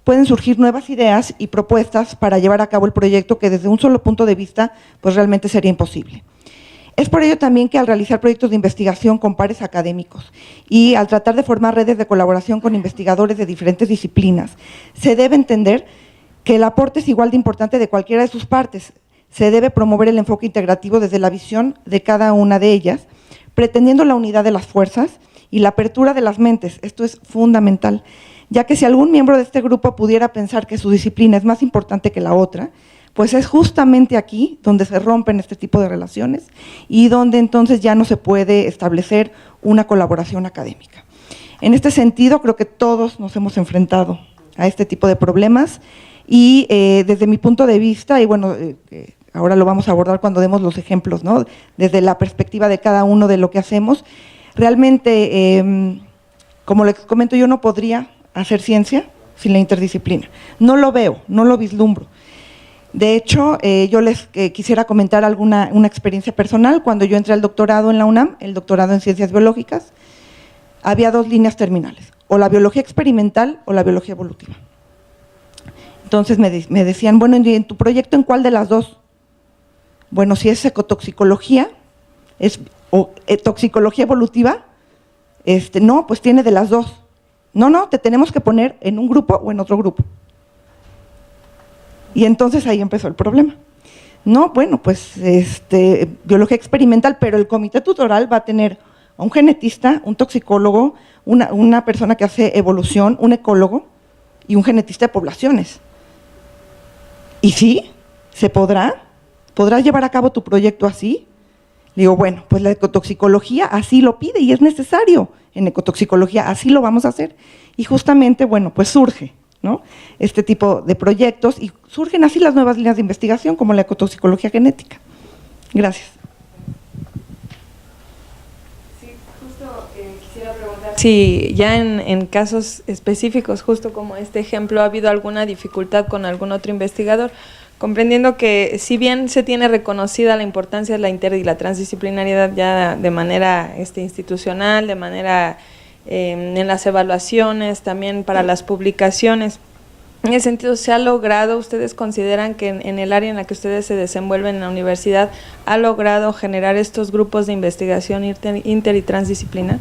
Speaker 2: pueden surgir nuevas ideas y propuestas para llevar a cabo el proyecto que desde un solo punto de vista pues realmente sería imposible. Es por ello también que al realizar proyectos de investigación con pares académicos y al tratar de formar redes de colaboración con investigadores de diferentes disciplinas, se debe entender que el aporte es igual de importante de cualquiera de sus partes. Se debe promover el enfoque integrativo desde la visión de cada una de ellas, pretendiendo la unidad de las fuerzas y la apertura de las mentes. Esto es fundamental, ya que si algún miembro de este grupo pudiera pensar que su disciplina es más importante que la otra, pues es justamente aquí donde se rompen este tipo de relaciones y donde entonces ya no se puede establecer una colaboración académica. En este sentido, creo que todos nos hemos enfrentado a este tipo de problemas y desde mi punto de vista, y bueno, ahora lo vamos a abordar cuando demos los ejemplos, ¿no? Desde la perspectiva de cada uno de lo que hacemos, realmente, como les comento, yo no podría hacer ciencia sin la interdisciplina. No lo veo, no lo vislumbro. De hecho, yo les quisiera comentar una experiencia personal. Cuando yo entré al doctorado en la UNAM, el doctorado en Ciencias Biológicas, había dos líneas terminales, o la biología experimental o la biología evolutiva. Entonces me decían, bueno, ¿en tu proyecto en cuál de las dos? Bueno, si es ecotoxicología o toxicología evolutiva, no, pues tiene de las dos. No, te tenemos que poner en un grupo o en otro grupo. Y entonces ahí empezó el problema. No, bueno, pues biología experimental, pero el comité tutoral va a tener a un genetista, un toxicólogo, una persona que hace evolución, un ecólogo y un genetista de poblaciones. ¿Y sí? ¿Se podrá? ¿Podrás llevar a cabo tu proyecto así? Le digo, bueno, pues la ecotoxicología así lo pide y es necesario. En ecotoxicología así lo vamos a hacer. Y justamente, bueno, pues surge, ¿no?, este tipo de proyectos y surgen así las nuevas líneas de investigación como la ecotoxicología genética. Gracias.
Speaker 1: Sí, justo quisiera preguntar si ya en casos específicos, justo como este ejemplo, ha habido alguna dificultad con algún otro investigador, comprendiendo que si bien se tiene reconocida la importancia de la inter y la transdisciplinariedad ya de manera institucional, de manera en las evaluaciones, también para las publicaciones. En ese sentido, ¿se ha logrado, ustedes consideran que en el área en la que ustedes se desenvuelven en la universidad, ha logrado generar estos grupos de investigación inter y transdisciplinar?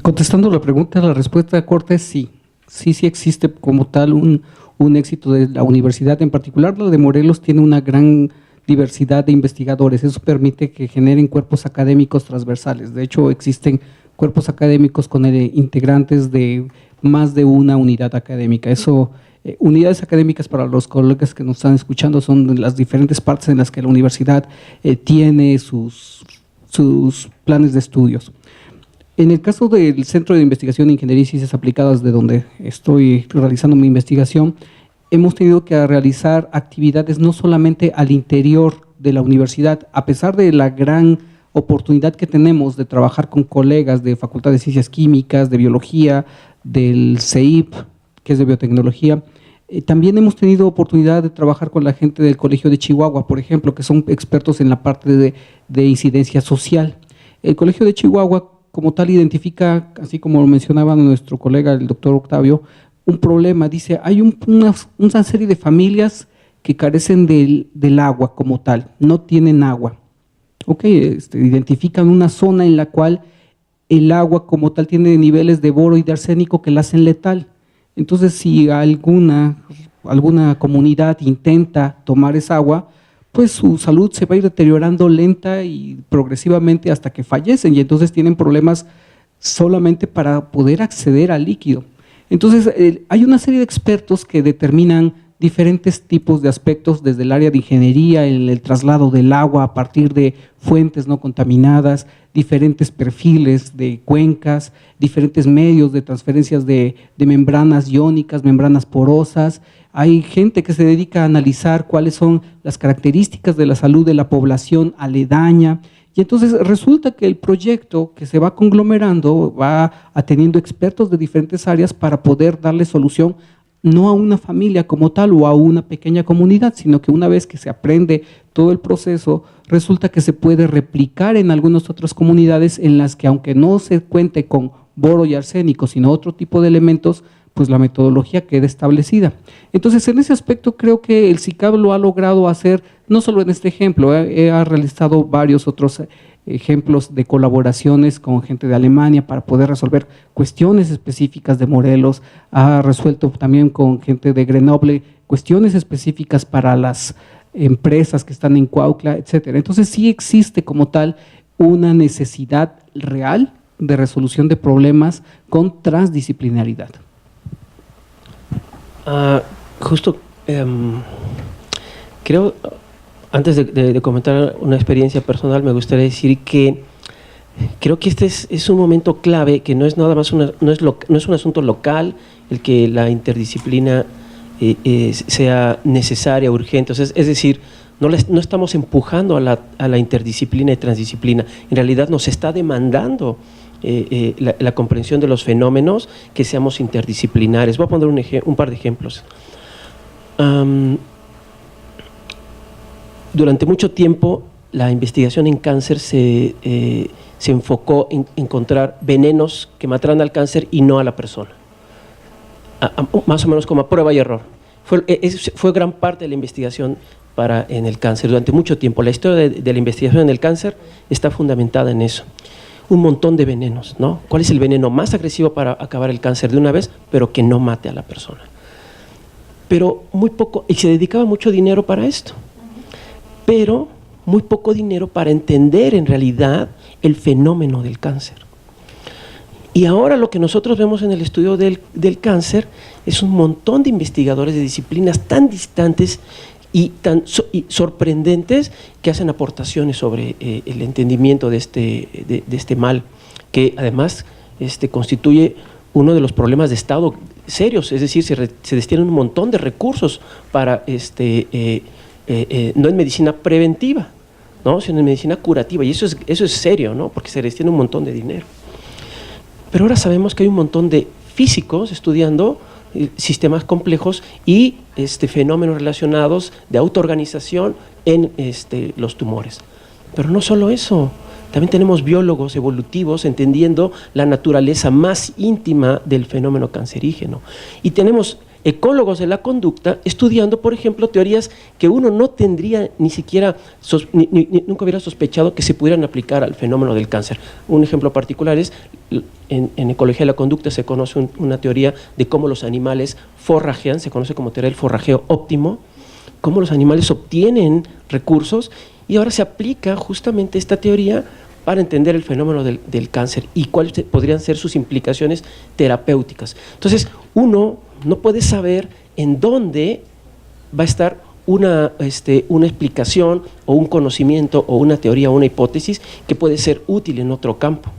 Speaker 3: Contestando la pregunta, la respuesta corta es sí. Sí existe como tal un éxito de la universidad, en particular la de Morelos tiene una gran diversidad de investigadores, eso permite que generen cuerpos académicos transversales. De hecho, existen cuerpos académicos con integrantes de más de una unidad académica. Eso, unidades académicas para los colegas que nos están escuchando son las diferentes partes en las que la universidad tiene sus planes de estudios. En el caso del Centro de Investigación de Ingeniería y Ciencias Aplicadas, de donde estoy realizando mi investigación, hemos tenido que realizar actividades no solamente al interior de la universidad, a pesar de la gran oportunidad que tenemos de trabajar con colegas de Facultad de Ciencias Químicas, de Biología, del CEIP, que es de Biotecnología. También hemos tenido oportunidad de trabajar con la gente del Colegio de Chihuahua, por ejemplo, que son expertos en la parte de incidencia social. El Colegio de Chihuahua, como tal, identifica, así como lo mencionaba nuestro colega, el doctor Octavio, un problema. Dice, hay una serie de familias que carecen del agua como tal, no tienen agua. Identifican una zona en la cual el agua como tal tiene niveles de boro y de arsénico que la hacen letal. Entonces, si alguna comunidad intenta tomar esa agua, pues su salud se va a ir deteriorando lenta y progresivamente hasta que fallecen, y entonces tienen problemas solamente para poder acceder al líquido. Entonces, hay una serie de expertos que determinan diferentes tipos de aspectos desde el área de ingeniería, el traslado del agua a partir de fuentes no contaminadas, diferentes perfiles de cuencas, diferentes medios de transferencias de membranas iónicas, membranas porosas. Hay gente que se dedica a analizar cuáles son las características de la salud de la población aledaña. Y entonces resulta que el proyecto que se va conglomerando va teniendo expertos de diferentes áreas para poder darle solución no a una familia como tal o a una pequeña comunidad, sino que una vez que se aprende todo el proceso, resulta que se puede replicar en algunas otras comunidades en las que, aunque no se cuente con boro y arsénico, sino otro tipo de elementos, pues la metodología queda establecida. Entonces, en ese aspecto creo que el SICAP lo ha logrado hacer, no solo en este ejemplo, ha realizado varios otros ejemplos de colaboraciones con gente de Alemania para poder resolver cuestiones específicas de Morelos, ha resuelto también con gente de Grenoble cuestiones específicas para las empresas que están en Cuautla, etcétera. Entonces sí existe como tal una necesidad real de resolución de problemas con transdisciplinaridad.
Speaker 4: Justo, creo, antes de comentar una experiencia personal, me gustaría decir que creo que este es un momento clave, que no es nada más no es un asunto local el que la interdisciplina sea necesaria, urgente. O sea, es decir, no estamos empujando a la interdisciplina y transdisciplina. En realidad nos está demandando la comprensión de los fenómenos, que seamos interdisciplinares. Voy a poner un par de ejemplos. Durante mucho tiempo la investigación en cáncer se enfocó en encontrar venenos que mataran al cáncer y no a la persona, más o menos como a prueba y error. Fue gran parte de la investigación en el cáncer durante mucho tiempo. La historia de la investigación en el cáncer está fundamentada en eso. Un montón de venenos, ¿no? ¿Cuál es el veneno más agresivo para acabar el cáncer de una vez, pero que no mate a la persona? Pero muy poco, y se dedicaba mucho dinero para esto, pero muy poco dinero para entender en realidad el fenómeno del cáncer. Y ahora lo que nosotros vemos en el estudio del cáncer es un montón de investigadores de disciplinas tan distantes y tan sorprendentes, que hacen aportaciones sobre el entendimiento de este mal, que además constituye uno de los problemas de Estado serios. Es decir, se destinan un montón de recursos para no en medicina preventiva, ¿no?, sino en medicina curativa, y eso es serio, ¿no?, porque se destina un montón de dinero. Pero ahora sabemos que hay un montón de físicos estudiando sistemas complejos y fenómenos relacionados de autoorganización en los tumores. Pero no solo eso, también tenemos biólogos evolutivos entendiendo la naturaleza más íntima del fenómeno cancerígeno, y tenemos ecólogos de la conducta estudiando, por ejemplo, teorías que uno no tendría ni siquiera, nunca hubiera sospechado que se pudieran aplicar al fenómeno del cáncer. Un ejemplo particular es, en ecología de la conducta se conoce una teoría de cómo los animales forrajean, se conoce como teoría del forrajeo óptimo, cómo los animales obtienen recursos, y ahora se aplica justamente esta teoría para entender el fenómeno del cáncer y cuáles podrían ser sus implicaciones terapéuticas. Entonces, uno no puede saber en dónde va a estar una explicación o un conocimiento o una teoría o una hipótesis que puede ser útil en otro campo.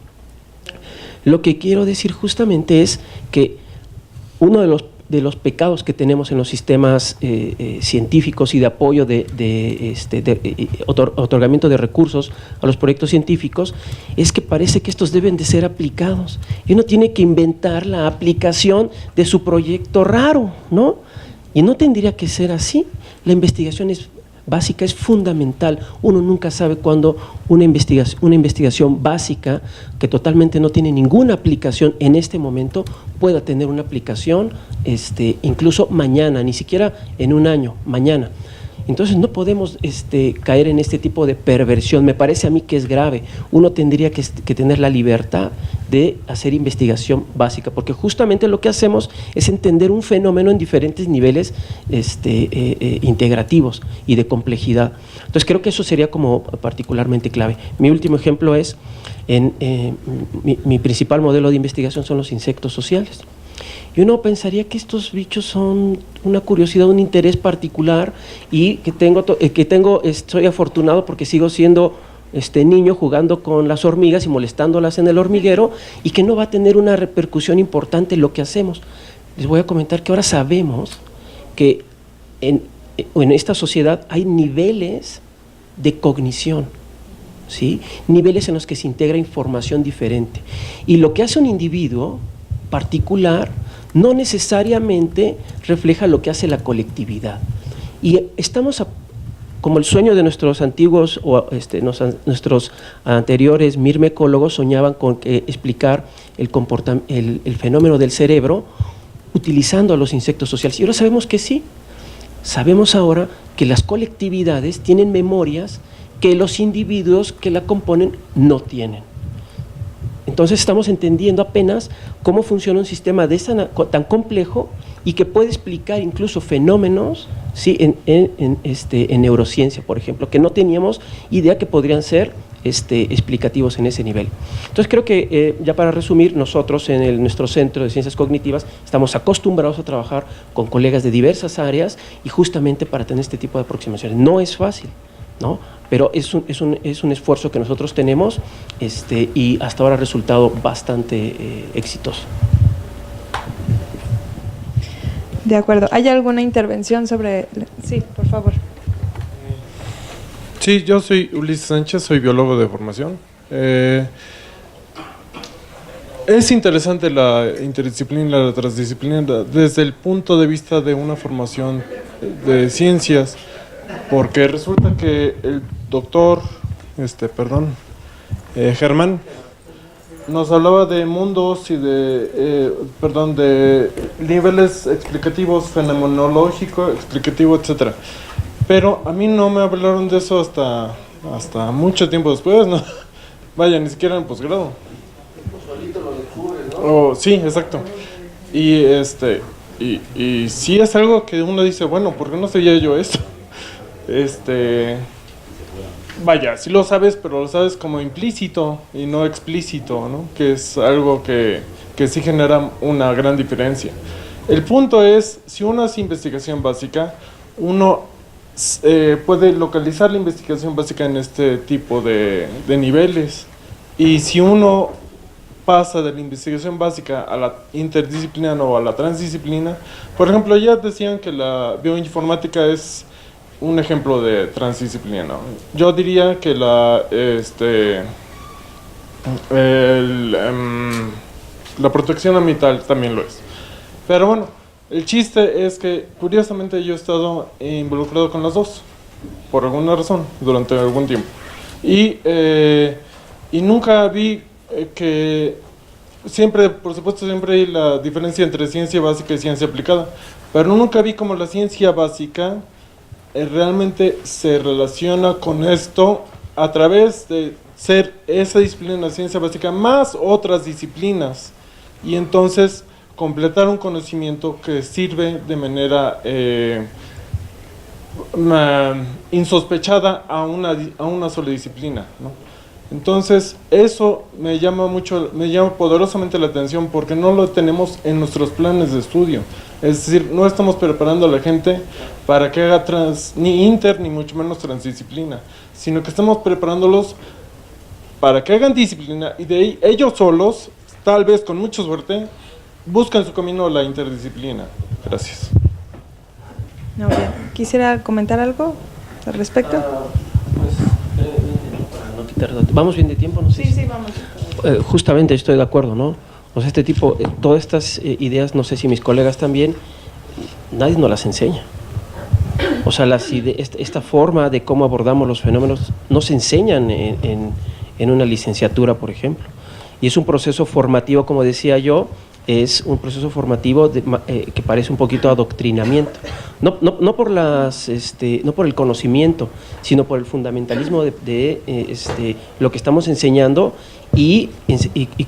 Speaker 4: Lo que quiero decir justamente es que uno de los pecados que tenemos en los sistemas científicos y de apoyo otorgamiento de recursos a los proyectos científicos es que parece que estos deben de ser aplicados, y uno tiene que inventar la aplicación de su proyecto raro, ¿no? Y no tendría que ser así. La investigación básica es fundamental. Uno nunca sabe cuándo una investigación básica que totalmente no tiene ninguna aplicación en este momento pueda tener una aplicación incluso mañana, ni siquiera en un año, mañana. Entonces no podemos caer en este tipo de perversión. Me parece a mí que es grave. Uno tendría que tener la libertad de hacer investigación básica, porque justamente lo que hacemos es entender un fenómeno en diferentes niveles integrativos y de complejidad. Entonces creo que eso sería como particularmente clave. Mi último ejemplo es, mi principal modelo de investigación son los insectos sociales. Y uno pensaría que estos bichos son una curiosidad, un interés particular, y soy afortunado porque sigo siendo niño jugando con las hormigas y molestándolas en el hormiguero, y que no va a tener una repercusión importante en lo que hacemos. Les voy a comentar que ahora sabemos que en esta sociedad hay niveles de cognición, ¿sí? Niveles en los que se integra información diferente. Y lo que hace un individuo particular no necesariamente refleja lo que hace la colectividad. Y estamos como el sueño de nuestros antiguos nuestros anteriores mirmecólogos soñaban con explicar el fenómeno del cerebro utilizando a los insectos sociales. Y ahora sabemos que sí. Sabemos ahora que las colectividades tienen memorias que los individuos que la componen no tienen. Entonces estamos entendiendo apenas cómo funciona un sistema tan complejo y que puede explicar incluso fenómenos, ¿sí? en neurociencia, por ejemplo, que no teníamos idea que podrían ser explicativos en ese nivel. Entonces creo que, ya para resumir, nosotros en nuestro Centro de Ciencias Cognitivas estamos acostumbrados a trabajar con colegas de diversas áreas y justamente para tener este tipo de aproximaciones. No es fácil, ¿no? Pero es un esfuerzo que nosotros tenemos y hasta ahora ha resultado bastante exitoso.
Speaker 1: De acuerdo. ¿Hay alguna intervención sobre...? Sí, por favor.
Speaker 5: Sí, yo soy Ulises Sánchez, soy biólogo de formación. Es interesante la interdisciplina y la transdisciplina desde el punto de vista de una formación de ciencias, porque resulta que el doctor, Germán, nos hablaba de mundos y de niveles explicativos, fenomenológico, explicativo, etcétera. Pero a mí no me hablaron de eso hasta mucho tiempo después, ¿no? Vaya, ni siquiera en posgrado. Solito lo descubres, ¿no? Oh, sí, exacto. Y y sí es algo que uno dice, bueno, ¿por qué no sabía yo esto? Vaya, sí lo sabes, pero lo sabes como implícito y no explícito, ¿no? Que es algo que sí genera una gran diferencia. El punto es, si uno hace investigación básica, uno puede localizar la investigación básica en este tipo de niveles. Y si uno pasa de la investigación básica a la interdisciplina o a la transdisciplina, por ejemplo, ya decían que la bioinformática es un ejemplo de transdisciplina, ¿no? Yo diría que la protección ambiental también lo es. Pero bueno, el chiste es que curiosamente yo he estado involucrado con las dos, por alguna razón, durante algún tiempo. Y nunca vi que siempre, por supuesto, siempre hay la diferencia entre ciencia básica y ciencia aplicada, pero nunca vi como la ciencia básica realmente se relaciona con esto a través de ser esa disciplina, la ciencia básica, más otras disciplinas, y entonces completar un conocimiento que sirve de manera insospechada a una sola disciplina, ¿no? Entonces eso me llama poderosamente la atención, porque no lo tenemos en nuestros planes de estudio. Es decir, no estamos preparando a la gente para que haga ni ni mucho menos transdisciplina, sino que estamos preparándolos para que hagan disciplina, y de ahí ellos solos, tal vez con mucha suerte, buscan su camino a la interdisciplina. Gracias.
Speaker 1: No, bien. ¿Quisiera comentar algo al respecto?
Speaker 4: ¿Vamos bien de tiempo? No sé
Speaker 1: Sí, vamos.
Speaker 4: Justamente estoy de acuerdo, ¿no? O sea, todas estas ideas, no sé si mis colegas también, nadie nos las enseña. O sea, esta forma de cómo abordamos los fenómenos no se enseñan en una licenciatura, por ejemplo. Y es un proceso formativo, como decía yo, es un proceso formativo que parece un poquito adoctrinamiento. No por el conocimiento, sino por el fundamentalismo de lo que estamos enseñando y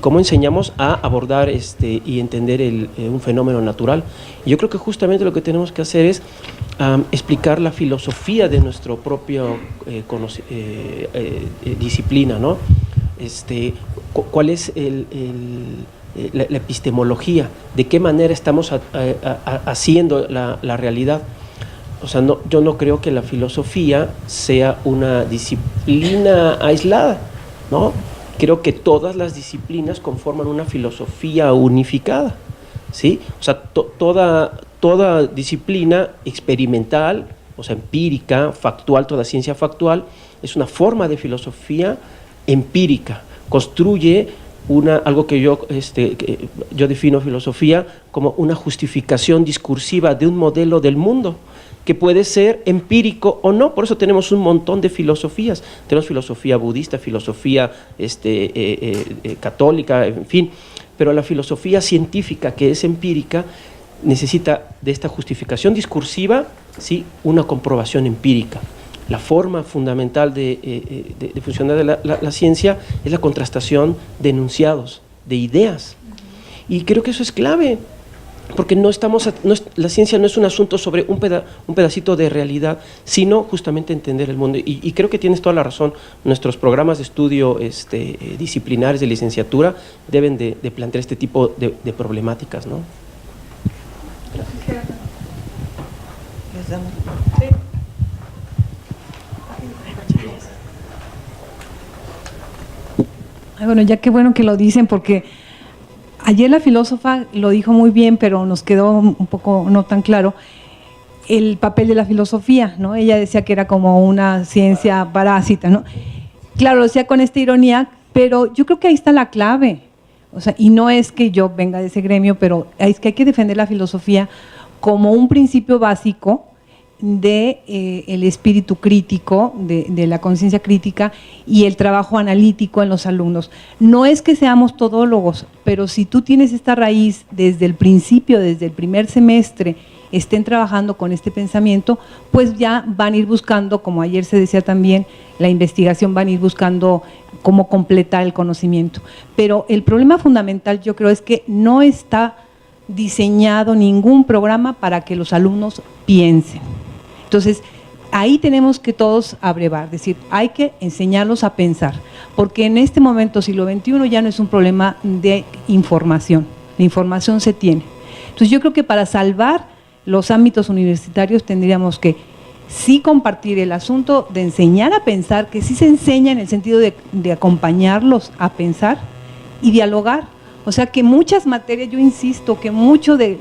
Speaker 4: cómo enseñamos a abordar y entender un fenómeno natural. Y yo creo que justamente lo que tenemos que hacer es explicar la filosofía de nuestro propio disciplina, ¿no? ¿Cuál es la epistemología, de qué manera estamos haciendo la realidad. O sea, yo no creo que la filosofía sea una disciplina aislada, ¿no? Creo que todas las disciplinas conforman una filosofía unificada, ¿sí? O sea, toda disciplina experimental, o sea, empírica, factual, toda ciencia factual, es una forma de filosofía empírica. Construye algo que yo defino filosofía como una justificación discursiva de un modelo del mundo, que puede ser empírico o no. Por eso tenemos un montón de filosofías. Tenemos filosofía budista, filosofía católica, en fin. Pero la filosofía científica, que es empírica, necesita de esta justificación discursiva, ¿sí?, una comprobación empírica. La forma fundamental de funcionar de la ciencia es la contrastación de enunciados, de ideas. Y creo que eso es clave, porque la ciencia no es un asunto sobre un pedacito de realidad, sino justamente entender el mundo. Y creo que tienes toda la razón. Nuestros programas de estudio disciplinares de licenciatura deben de plantear este tipo de problemáticas, ¿no?
Speaker 6: Ay, bueno, ya qué bueno que lo dicen, porque ayer la filósofa lo dijo muy bien, pero nos quedó un poco no tan claro el papel de la filosofía, ¿no? Ella decía que era como una ciencia parásita, ¿no? Claro, lo decía con esta ironía, pero yo creo que ahí está la clave. O sea, y no es que yo venga de ese gremio, pero es que hay que defender la filosofía como un principio básico de el espíritu crítico, de la conciencia crítica y el trabajo analítico en los alumnos. No es que seamos todólogos, pero si tú tienes esta raíz desde el principio, desde el primer semestre, estén trabajando con este pensamiento, pues ya van a ir buscando, como ayer se decía también, la investigación, van a ir buscando cómo completar el conocimiento. Pero el problema fundamental, yo creo, es que no está diseñado ningún programa para que los alumnos piensen. Entonces, ahí tenemos que todos abrevar, es decir, hay que enseñarlos a pensar, porque en este momento, siglo XXI, ya no es un problema de información, la información se tiene. Entonces, yo creo que para salvar los ámbitos universitarios tendríamos que sí compartir el asunto de enseñar a pensar, que sí se enseña en el sentido de acompañarlos a pensar y dialogar. O sea, que muchas materias, yo insisto, que mucho del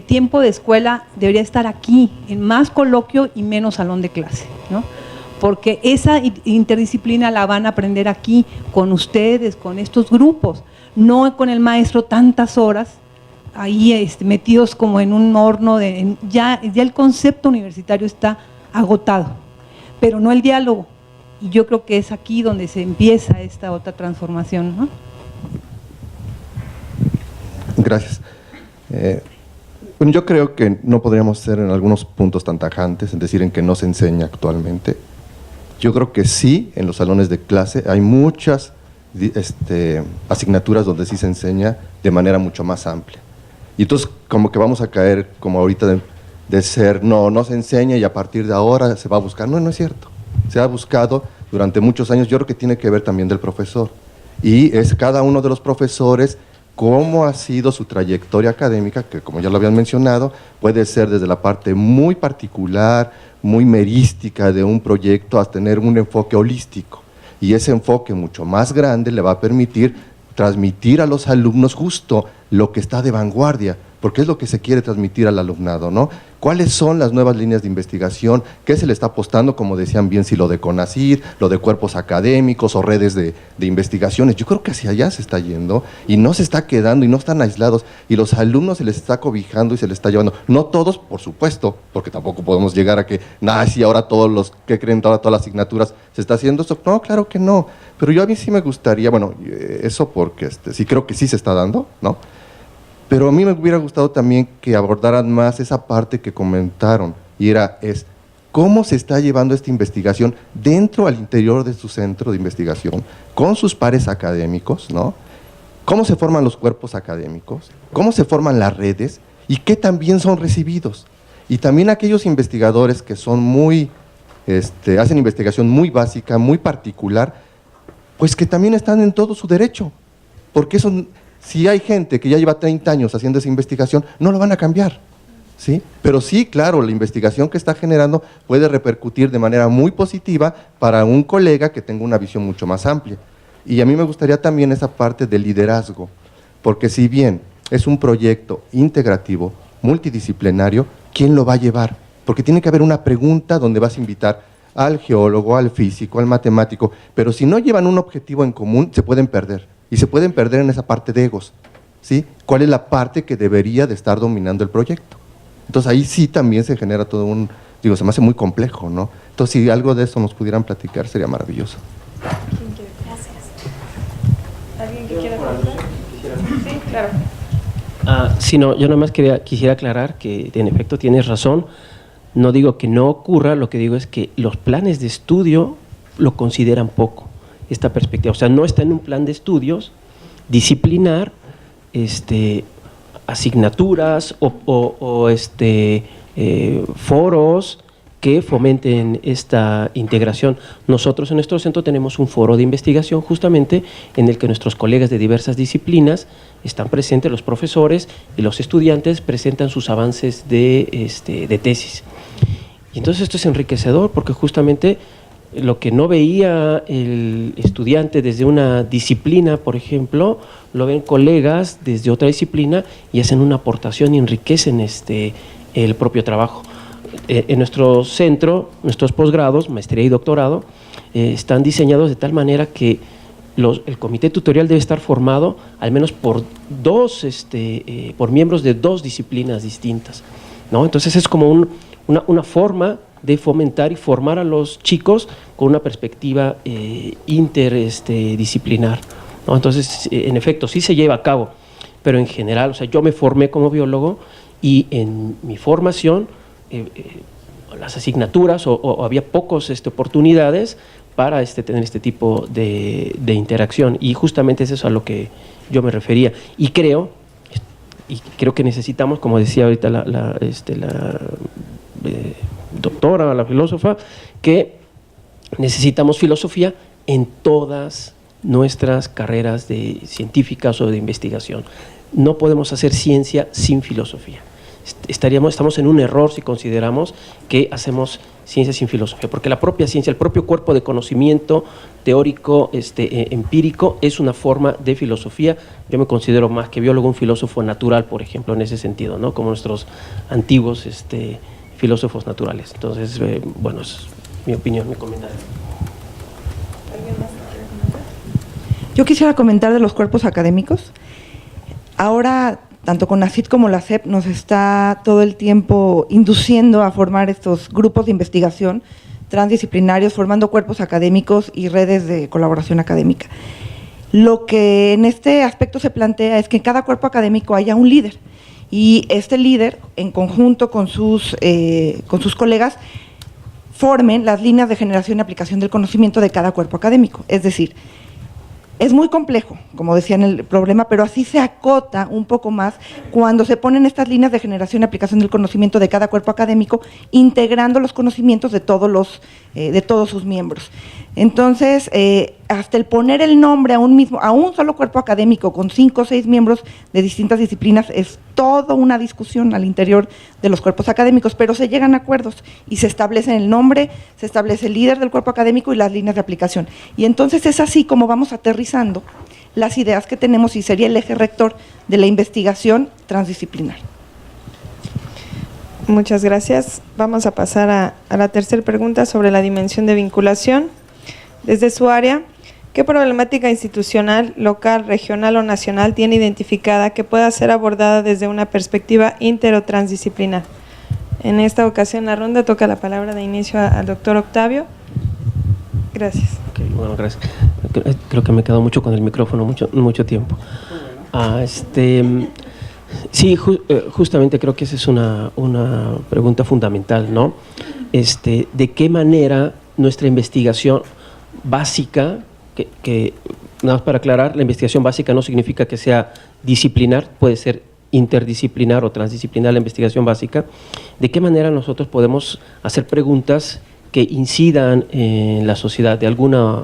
Speaker 6: tiempo de escuela debería estar aquí, en más coloquio y menos salón de clase, ¿no? Porque esa interdisciplina la van a aprender aquí, con ustedes, con estos grupos, no con el maestro tantas horas, ahí metidos como en un horno, ya el concepto universitario está agotado, pero no el diálogo. Y yo creo que es aquí donde se empieza esta otra transformación, ¿no?
Speaker 7: Gracias. Bueno, yo creo que no podríamos ser en algunos puntos tan tajantes, es decir, en que no se enseña actualmente. Yo creo que sí, en los salones de clase hay muchas asignaturas donde sí se enseña de manera mucho más amplia. Y entonces como que vamos a caer como ahorita de ser, no se enseña y a partir de ahora se va a buscar. No, no es cierto. Se ha buscado durante muchos años. Yo creo que tiene que ver también del profesor. Y es cada uno de los profesores cómo ha sido su trayectoria académica, que como ya lo habían mencionado, puede ser desde la parte muy particular, muy merística de un proyecto, hasta tener un enfoque holístico. Y ese enfoque mucho más grande le va a permitir transmitir a los alumnos justo lo que está de vanguardia, porque es lo que se quiere transmitir al alumnado, ¿no? ¿Cuáles son las nuevas líneas de investigación? ¿Qué se le está apostando? Como decían bien, si lo de CONACYT, lo de cuerpos académicos o redes de investigaciones. Yo creo que hacia allá se está yendo y no se está quedando y no están aislados y los alumnos se les está cobijando y se les está llevando. No todos, por supuesto, porque tampoco podemos llegar a que, sí, ahora todos los que creen todas las asignaturas se está haciendo esto. No, claro que no. Pero yo a mí sí me gustaría, bueno, eso porque sí creo que sí se está dando, ¿no? Pero a mí me hubiera gustado también que abordaran más esa parte que comentaron, y es cómo se está llevando esta investigación dentro al interior de su centro de investigación, con sus pares académicos, ¿no? Cómo se forman los cuerpos académicos, cómo se forman las redes y qué también son recibidos. Y también aquellos investigadores que son muy, hacen investigación muy básica, muy particular, pues que también están en todo su derecho, porque eso Si hay gente que ya lleva 30 años haciendo esa investigación, no lo van a cambiar, ¿sí? Pero sí, claro, la investigación que está generando puede repercutir de manera muy positiva para un colega que tenga una visión mucho más amplia. Y a mí me gustaría también esa parte del liderazgo, porque si bien es un proyecto integrativo, multidisciplinario, ¿quién lo va a llevar? Porque tiene que haber una pregunta donde vas a invitar al geólogo, al físico, al matemático, pero si no llevan un objetivo en común, se pueden perder, y se pueden perder en esa parte de egos, ¿sí? ¿Cuál es la parte que debería de estar dominando el proyecto? Entonces ahí sí también se genera todo un, se me hace muy complejo, ¿no? Entonces si algo de eso nos pudieran platicar sería maravilloso.
Speaker 1: ¿Alguien que quiera contar? Sí, claro.
Speaker 4: Sí, no, yo nada más quisiera aclarar que en efecto tienes razón. No digo que no ocurra, lo que digo es que los planes de estudio lo consideran poco, esta perspectiva. O sea, no está en un plan de estudios disciplinar asignaturas o foros que fomenten esta integración. Nosotros en nuestro centro tenemos un foro de investigación justamente en el que nuestros colegas de diversas disciplinas están presentes, los profesores y los estudiantes presentan sus avances de tesis. Y entonces esto es enriquecedor porque justamente lo que no veía el estudiante desde una disciplina, por ejemplo, lo ven colegas desde otra disciplina y hacen una aportación y enriquecen el propio trabajo. En nuestro centro, nuestros posgrados, maestría y doctorado, están diseñados de tal manera que el comité tutorial debe estar formado al menos por por miembros de 2 disciplinas distintas, ¿no? Entonces es como una forma de fomentar y formar a los chicos con una perspectiva interdisciplinar, ¿no? Entonces, en efecto, sí se lleva a cabo, pero en general, o sea, yo me formé como biólogo y en mi formación las asignaturas o había pocas oportunidades para tener este tipo de interacción, y justamente es eso a lo que yo me refería. Y creo que necesitamos, como decía ahorita la doctora, la filósofa, que necesitamos filosofía en todas nuestras carreras científicas o de investigación. No podemos hacer ciencia sin filosofía. Estamos en un error si consideramos que hacemos ciencia sin filosofía, porque la propia ciencia, el propio cuerpo de conocimiento teórico, empírico, es una forma de filosofía. Yo me considero más que biólogo un filósofo natural, por ejemplo, en ese sentido, ¿no? Como nuestros antiguos filósofos naturales. Entonces, bueno, es mi opinión, mi comentario.
Speaker 1: ¿Alguien más quiere comentar?
Speaker 2: Yo quisiera comentar de los cuerpos académicos. Ahora, tanto CONACYT como la SEP nos está todo el tiempo induciendo a formar estos grupos de investigación transdisciplinarios, formando cuerpos académicos y redes de colaboración académica. Lo que en este aspecto se plantea es que en cada cuerpo académico haya un líder, y este líder, en conjunto con sus colegas, formen las líneas de generación y aplicación del conocimiento de cada cuerpo académico. Es decir, es muy complejo, como decía en el problema, pero así se acota un poco más cuando se ponen estas líneas de generación y aplicación del conocimiento de cada cuerpo académico, integrando los conocimientos de todos sus miembros. Entonces, hasta el poner el nombre a un solo cuerpo académico con 5 o 6 miembros de distintas disciplinas es toda una discusión al interior de los cuerpos académicos, pero se llegan a acuerdos y se establece el nombre, se establece el líder del cuerpo académico y las líneas de aplicación. Y entonces es así como vamos aterrizando las ideas que tenemos y sería el eje rector de la investigación transdisciplinar.
Speaker 1: Muchas gracias. Vamos a pasar a la tercera pregunta sobre la dimensión de vinculación. Desde su área, ¿qué problemática institucional, local, regional o nacional tiene identificada que pueda ser abordada desde una perspectiva inter o transdisciplinar? En esta ocasión la ronda toca la palabra de inicio al doctor Octavio. Gracias.
Speaker 4: Okay, bueno, gracias. Creo que me he quedado mucho con el micrófono, mucho tiempo. Sí, justamente creo que esa es una pregunta fundamental, ¿no? ¿De qué manera nuestra investigación básica, que nada más para aclarar, la investigación básica no significa que sea disciplinar, puede ser interdisciplinar o transdisciplinar la investigación básica, de qué manera nosotros podemos hacer preguntas que incidan en la sociedad de alguna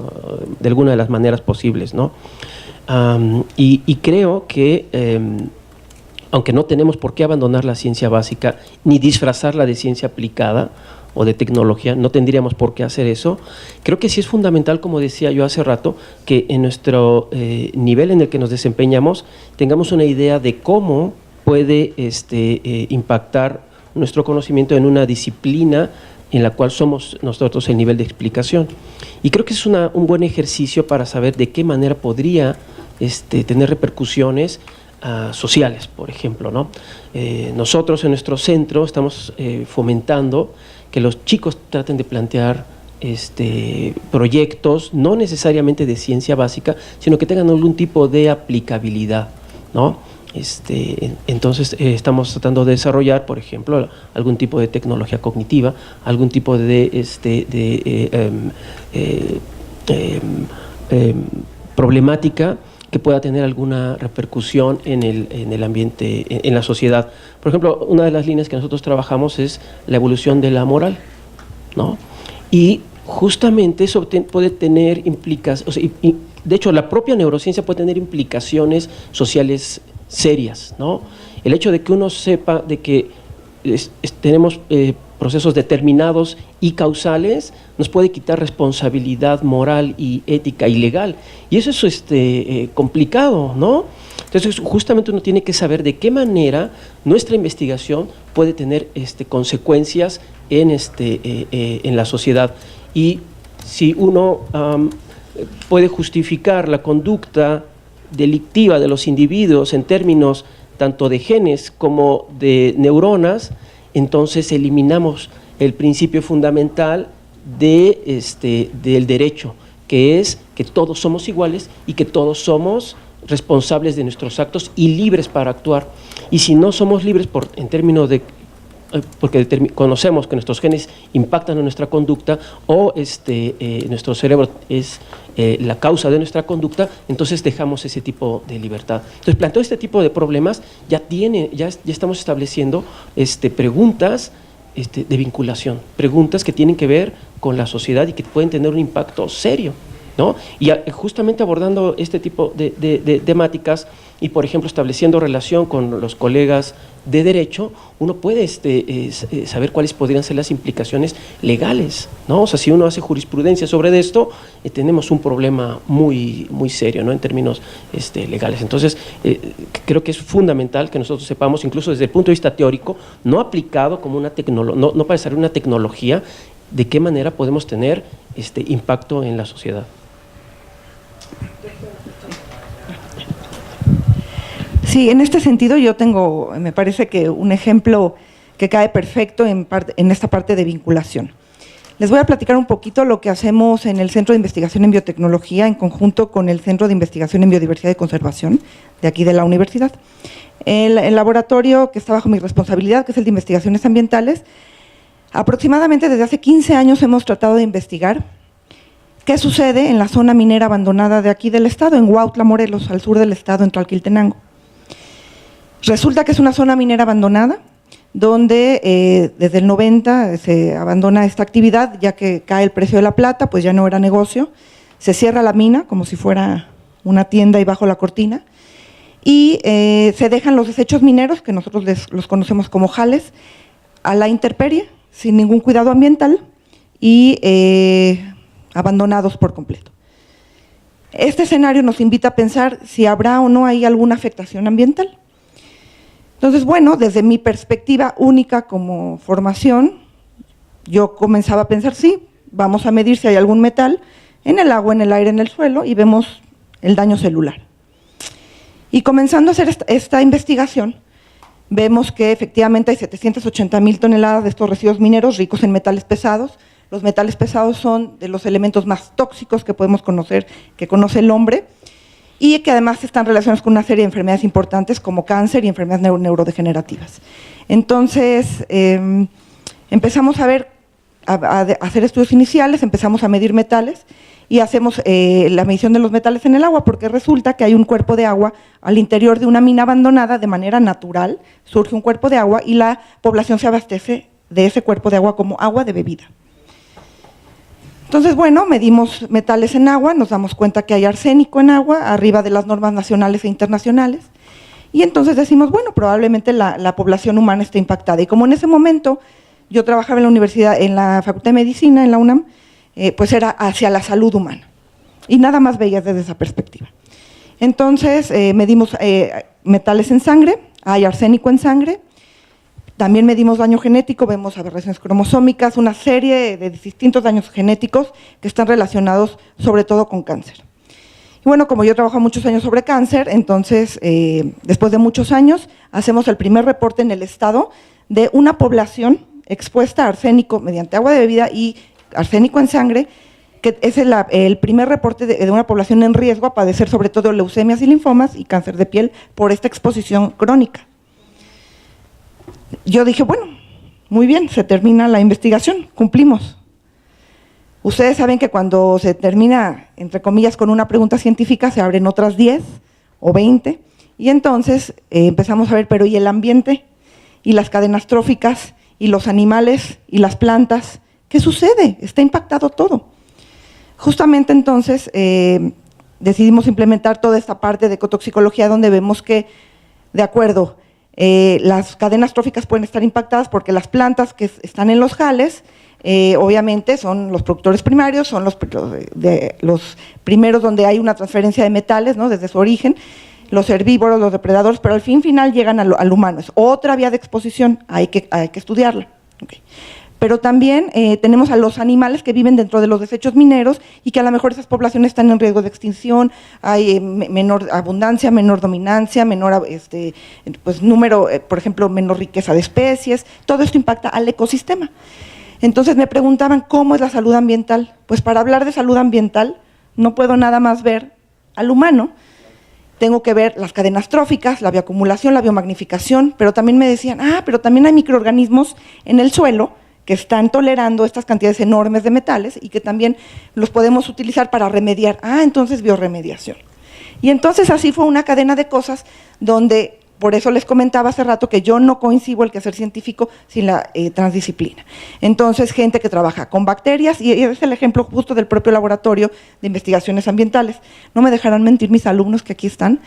Speaker 4: de las maneras posibles, ¿no? Y creo que, aunque no tenemos por qué abandonar la ciencia básica ni disfrazarla de ciencia aplicada o de tecnología, no tendríamos por qué hacer eso, creo que sí es fundamental, como decía yo hace rato, que en nuestro nivel en el que nos desempeñamos tengamos una idea de cómo puede impactar nuestro conocimiento en una disciplina en la cual somos nosotros el nivel de explicación. Y creo que es un buen ejercicio para saber de qué manera podría tener repercusiones sociales, por ejemplo, ¿no? Nosotros en nuestro centro estamos fomentando que los chicos traten de plantear proyectos, no necesariamente de ciencia básica, sino que tengan algún tipo de aplicabilidad, ¿no? Entonces estamos tratando de desarrollar, por ejemplo, algún tipo de tecnología cognitiva, algún tipo de problemática que pueda tener alguna repercusión en el ambiente, en la sociedad. Por ejemplo, una de las líneas que nosotros trabajamos es la evolución de la moral, ¿no? Y justamente eso puede tener implicaciones, o sea, de hecho la propia neurociencia puede tener implicaciones sociales serias, ¿no? El hecho de que uno sepa de que tenemos procesos determinados y causales nos puede quitar responsabilidad moral y ética y legal, y eso es complicado, ¿no? Entonces justamente uno tiene que saber de qué manera nuestra investigación puede tener consecuencias en la sociedad, y si uno puede justificar la conducta delictiva de los individuos en términos tanto de genes como de neuronas, entonces eliminamos el principio fundamental del derecho, que es que todos somos iguales y que todos somos responsables de nuestros actos y libres para actuar. Y si no somos libres en términos de porque conocemos que nuestros genes impactan en nuestra conducta o nuestro cerebro es la causa de nuestra conducta, entonces dejamos ese tipo de libertad. Entonces, planteo este tipo de problemas, ya estamos estableciendo preguntas de vinculación, preguntas que tienen que ver con la sociedad y que pueden tener un impacto serio, ¿no? Y justamente abordando este tipo de temáticas y, por ejemplo, estableciendo relación con los colegas de derecho, uno puede saber cuáles podrían ser las implicaciones legales, ¿no? O sea, si uno hace jurisprudencia sobre esto, tenemos un problema muy, muy serio, ¿no? En términos legales. Entonces, creo que es fundamental que nosotros sepamos, incluso desde el punto de vista teórico, no aplicado como una tecnología, no para desarrollar una tecnología, de qué manera podemos tener impacto en la sociedad.
Speaker 2: Sí, en este sentido yo tengo, me parece que un ejemplo que cae perfecto en esta parte de vinculación. Les voy a platicar un poquito lo que hacemos en el Centro de Investigación en Biotecnología en conjunto con el Centro de Investigación en Biodiversidad y Conservación de aquí de la universidad. El laboratorio que está bajo mi responsabilidad, que es el de Investigaciones Ambientales, aproximadamente desde hace 15 años hemos tratado de investigar qué sucede en la zona minera abandonada de aquí del estado, en Huautla, Morelos, al sur del estado, en Tlalquiltenango. Resulta que es una zona minera abandonada, donde desde el 90 se abandona esta actividad, ya que cae el precio de la plata, pues ya no era negocio, se cierra la mina como si fuera una tienda y bajo la cortina, y se dejan los desechos mineros, que nosotros los conocemos como jales, a la intemperie, sin ningún cuidado ambiental y abandonados por completo. Este escenario nos invita a pensar si habrá o no hay alguna afectación ambiental. Entonces, bueno, desde mi perspectiva única como formación, yo comenzaba a pensar, sí, vamos a medir si hay algún metal en el agua, en el aire, en el suelo, y vemos el daño celular. Y comenzando a hacer esta investigación, vemos que efectivamente hay 780,000 toneladas de estos residuos mineros ricos en metales pesados. Los metales pesados son de los elementos más tóxicos que podemos conocer, que conoce el hombre, y que además están relacionados con una serie de enfermedades importantes como cáncer y enfermedades neurodegenerativas. Entonces, empezamos a hacer estudios iniciales, empezamos a medir metales y hacemos la medición de los metales en el agua, porque resulta que hay un cuerpo de agua al interior de una mina abandonada de manera natural, surge un cuerpo de agua y la población se abastece de ese cuerpo de agua como agua de bebida. Entonces, bueno, medimos metales en agua, nos damos cuenta que hay arsénico en agua, arriba de las normas nacionales e internacionales, y entonces decimos, bueno, probablemente la población humana esté impactada. Y como en ese momento yo trabajaba en la universidad, en la Facultad de Medicina, en la UNAM, pues era hacia la salud humana, y nada más veía desde esa perspectiva. Entonces, medimos metales en sangre, hay arsénico en sangre, también medimos daño genético, vemos aberraciones cromosómicas, una serie de distintos daños genéticos que están relacionados sobre todo con cáncer. Y bueno, como yo trabajo muchos años sobre cáncer, entonces después de muchos años hacemos el primer reporte en el estado de una población expuesta a arsénico mediante agua de bebida y arsénico en sangre, que es el primer reporte de una población en riesgo a padecer sobre todo leucemias y linfomas y cáncer de piel por esta exposición crónica. Yo dije, bueno, muy bien, se termina la investigación, cumplimos. Ustedes saben que cuando se termina, entre comillas, con una pregunta científica, se abren otras 10 o 20, y entonces empezamos a ver, pero ¿y el ambiente? ¿Y las cadenas tróficas? ¿Y los animales? ¿Y las plantas? ¿Qué sucede? Está impactado todo. Justamente entonces decidimos implementar toda esta parte de ecotoxicología, donde vemos que, de acuerdo, las cadenas tróficas pueden estar impactadas porque las plantas que están en los jales, obviamente son los productores primarios, son los primeros donde hay una transferencia de metales, ¿no?, desde su origen, los herbívoros, los depredadores, pero al final llegan al humano. Es otra vía de exposición, hay que estudiarla. Okay. Pero también tenemos a los animales que viven dentro de los desechos mineros y que a lo mejor esas poblaciones están en riesgo de extinción, hay menor abundancia, menor dominancia, menor pues número, por ejemplo, menor riqueza de especies, todo esto impacta al ecosistema. Entonces me preguntaban, ¿cómo es la salud ambiental? Pues para hablar de salud ambiental no puedo nada más ver al humano, tengo que ver las cadenas tróficas, la bioacumulación, la biomagnificación, pero también me decían, pero también hay microorganismos en el suelo que están tolerando estas cantidades enormes de metales y que también los podemos utilizar para remediar. Entonces biorremediación. Y entonces así fue una cadena de cosas donde, por eso les comentaba hace rato que yo no coincido el quehacer científico sin la transdisciplina. Entonces, gente que trabaja con bacterias, y es el ejemplo justo del propio laboratorio de investigaciones ambientales. No me dejarán mentir mis alumnos que aquí están.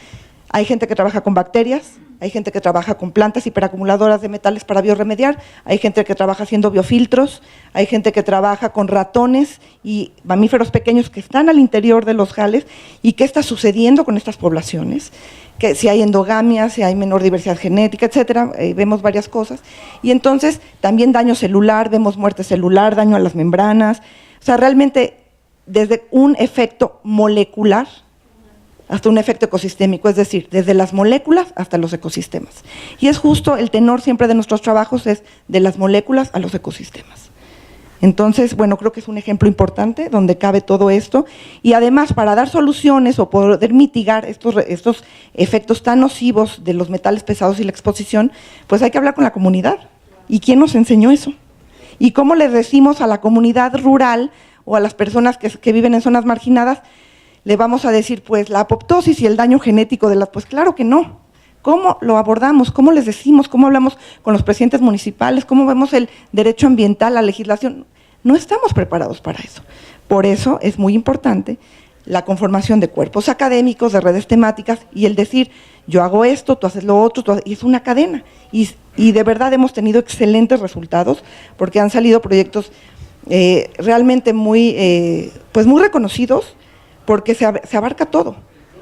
Speaker 2: Hay gente que trabaja con bacterias, hay gente que trabaja con plantas hiperacumuladoras de metales para biorremediar, hay gente que trabaja haciendo biofiltros, hay gente que trabaja con ratones y mamíferos pequeños que están al interior de los jales. ¿Y qué está sucediendo con estas poblaciones? Que si hay endogamia, si hay menor diversidad genética, etcétera, vemos varias cosas. Y entonces también daño celular, vemos muerte celular, daño a las membranas, o sea, realmente desde un efecto molecular hasta un efecto ecosistémico, es decir, desde las moléculas hasta los ecosistemas. Y es justo el tenor siempre de nuestros trabajos, es de las moléculas a los ecosistemas. Entonces, bueno, creo que es un ejemplo importante donde cabe todo esto, y además para dar soluciones o poder mitigar estos efectos tan nocivos de los metales pesados y la exposición, pues hay que hablar con la comunidad. ¿Y quién nos enseñó eso? ¿Y cómo les decimos a la comunidad rural o a las personas que viven en zonas marginadas? Le vamos a decir, pues, la apoptosis y el daño genético de las… Pues claro que no. ¿Cómo lo abordamos? ¿Cómo les decimos? ¿Cómo hablamos con los presidentes municipales? ¿Cómo vemos el derecho ambiental, la legislación? No estamos preparados para eso. Por eso es muy importante la conformación de cuerpos académicos, de redes temáticas, y el decir, yo hago esto, tú haces lo otro, y es una cadena. Y de verdad hemos tenido excelentes resultados, porque han salido proyectos realmente muy reconocidos, porque se abarca todo,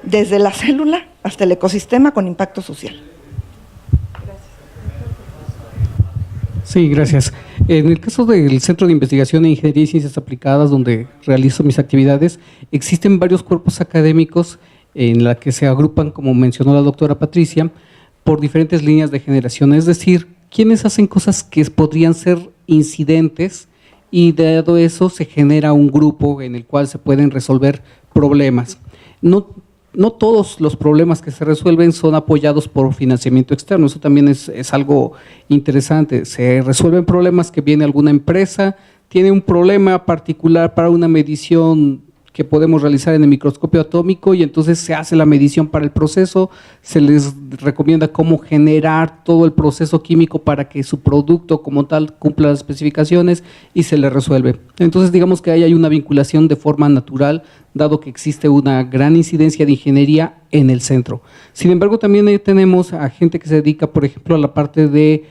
Speaker 2: desde la célula hasta el ecosistema con impacto social.
Speaker 3: Sí, gracias. En el caso del Centro de Investigación en Ingeniería y Ciencias Aplicadas, donde realizo mis actividades, existen varios cuerpos académicos en la que se agrupan, como mencionó la doctora Patricia, por diferentes líneas de generación, es decir, quienes hacen cosas que podrían ser incidentes, y dado eso se genera un grupo en el cual se pueden resolver problemas. No todos los problemas que se resuelven son apoyados por financiamiento externo, eso también es algo interesante. Se resuelven problemas que viene alguna empresa, tiene un problema particular para una medición que podemos realizar en el microscopio atómico y entonces se hace la medición para el proceso, se les recomienda cómo generar todo el proceso químico para que su producto como tal cumpla las especificaciones y se le resuelve. Entonces digamos que ahí hay una vinculación de forma natural, dado que existe una gran incidencia de ingeniería en el centro. Sin embargo, también tenemos a gente que se dedica, por ejemplo, a la parte de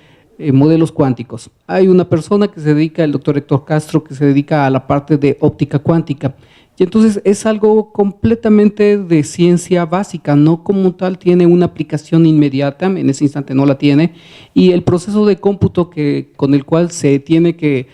Speaker 3: modelos cuánticos. Hay una persona que se dedica, el doctor Héctor Castro, que se dedica a la parte de óptica cuántica. Y entonces es algo completamente de ciencia básica, no como tal tiene una aplicación inmediata, en ese instante no la tiene, y el proceso de cómputo con el cual se tiene que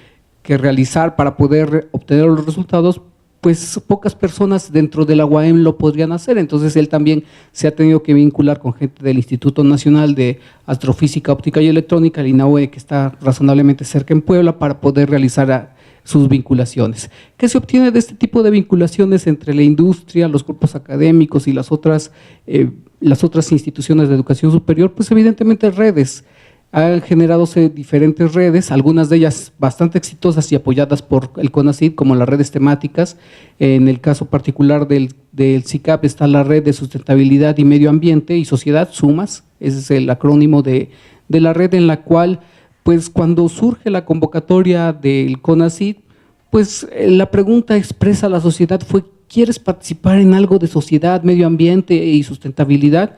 Speaker 3: realizar para poder obtener los resultados, pues pocas personas dentro de la UAM lo podrían hacer, entonces él también se ha tenido que vincular con gente del Instituto Nacional de Astrofísica, Óptica y Electrónica, el INAOE, que está razonablemente cerca en Puebla, para poder realizar sus vinculaciones. ¿Qué se obtiene de este tipo de vinculaciones entre la industria, los grupos académicos y las otras instituciones de educación superior? Pues evidentemente redes. Han generado diferentes redes, algunas de ellas bastante exitosas y apoyadas por el CONACYT, como las redes temáticas. En el caso particular del CICAP está la Red de Sustentabilidad y Medio Ambiente y Sociedad, SUMAS, ese es el acrónimo de la red, en la cual, pues cuando surge la convocatoria del CONACYT, pues la pregunta expresa a la sociedad fue: ¿quieres participar en algo de sociedad, medio ambiente y sustentabilidad?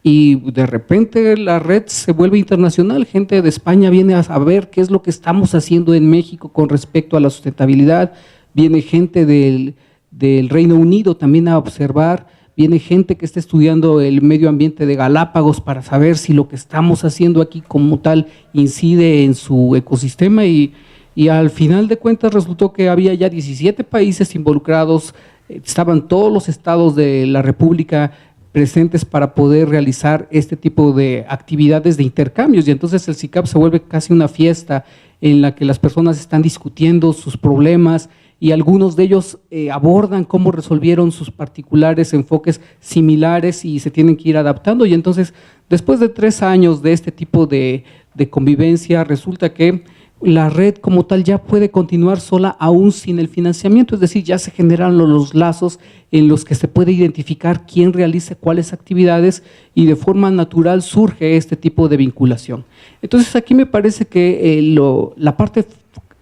Speaker 3: Y de repente la red se vuelve internacional, gente de España viene a saber qué es lo que estamos haciendo en México con respecto a la sustentabilidad, viene gente del Reino Unido también a observar, viene gente que está estudiando el medio ambiente de Galápagos para saber si lo que estamos haciendo aquí como tal incide en su ecosistema y al final de cuentas resultó que había ya 17 países involucrados, estaban todos los estados de la República presentes para poder realizar este tipo de actividades de intercambios, y entonces el CICAP se vuelve casi una fiesta en la que las personas están discutiendo sus problemas y algunos de ellos abordan cómo resolvieron sus particulares enfoques similares y se tienen que ir adaptando, y entonces después de 3 años de este tipo de convivencia resulta que la red como tal ya puede continuar sola aún sin el financiamiento, es decir, ya se generan los lazos en los que se puede identificar quién realiza cuáles actividades y de forma natural surge este tipo de vinculación. Entonces aquí me parece que la parte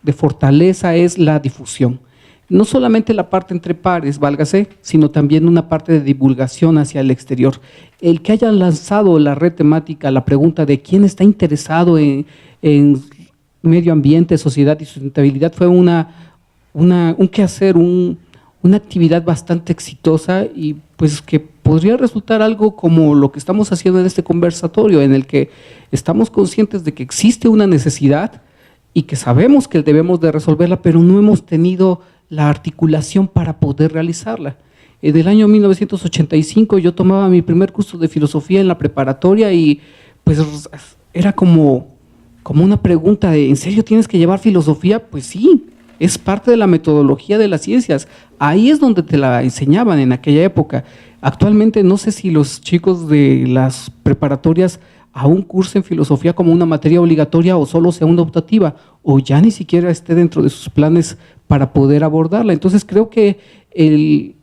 Speaker 3: de fortaleza es la difusión, no solamente la parte entre pares, válgase, sino también una parte de divulgación hacia el exterior. El que hayan lanzado la red temática, la pregunta de quién está interesado en medio ambiente, sociedad y sustentabilidad fue un quehacer, una actividad bastante exitosa y pues que podría resultar algo como lo que estamos haciendo en este conversatorio, en el que estamos conscientes de que existe una necesidad y que sabemos que debemos de resolverla, pero no hemos tenido la articulación para poder realizarla. Del año 1985 yo tomaba mi primer curso de filosofía en la preparatoria y pues era como una pregunta de ¿en serio tienes que llevar filosofía? Pues sí, es parte de la metodología de las ciencias, ahí es donde te la enseñaban en aquella época. Actualmente no sé si los chicos de las preparatorias aún cursen filosofía como una materia obligatoria o solo sea una optativa, o ya ni siquiera esté dentro de sus planes para poder abordarla. Entonces creo que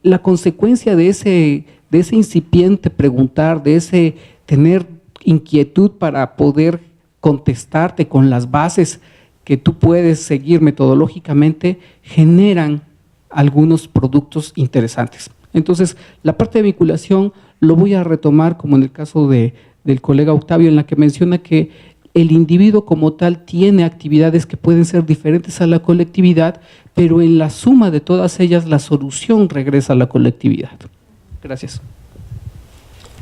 Speaker 3: la consecuencia de ese incipiente preguntar, de ese tener inquietud para poder contestarte con las bases que tú puedes seguir metodológicamente, generan algunos productos interesantes. Entonces, la parte de vinculación lo voy a retomar como en el caso del colega Octavio, en la que menciona que el individuo como tal tiene actividades que pueden ser diferentes a la colectividad, pero en la suma de todas ellas la solución regresa a la colectividad. Gracias.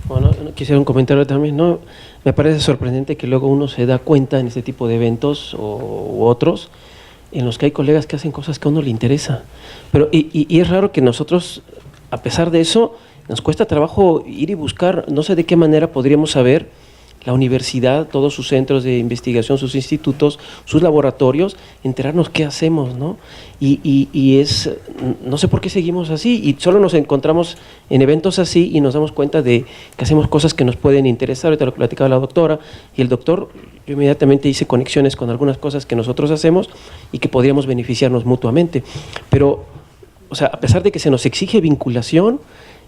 Speaker 4: Bueno, quisiera un comentario también, ¿no? Me parece sorprendente que luego uno se da cuenta en este tipo de eventos u otros en los que hay colegas que hacen cosas que a uno le interesa. Pero, y es raro que nosotros, a pesar de eso, nos cuesta trabajo ir y buscar, no sé de qué manera podríamos saber la universidad, todos sus centros de investigación, sus institutos, sus laboratorios, enterarnos qué hacemos, ¿no? Y no sé por qué seguimos así y solo nos encontramos en eventos así y nos damos cuenta de que hacemos cosas que nos pueden interesar. Ahorita lo que platicaba la doctora y el doctor, yo inmediatamente hice conexiones con algunas cosas que nosotros hacemos y que podríamos beneficiarnos mutuamente. Pero o sea, a pesar de que se nos exige vinculación,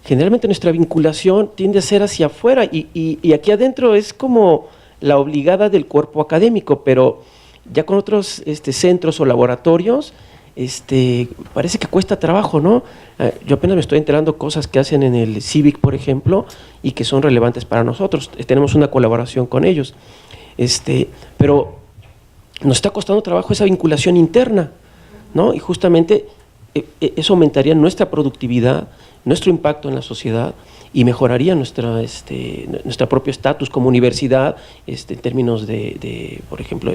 Speaker 4: generalmente nuestra vinculación tiende a ser hacia afuera y aquí adentro es como la obligada del cuerpo académico, pero ya con otros centros o laboratorios, parece que cuesta trabajo, ¿no? Yo apenas me estoy enterando cosas que hacen en el CIVIC, por ejemplo, y que son relevantes para nosotros. Tenemos una colaboración con ellos. Pero nos está costando trabajo esa vinculación interna, ¿no? Y justamente eso aumentaría nuestra productividad, nuestro impacto en la sociedad y mejoraría nuestro propio estatus como universidad en términos de por ejemplo,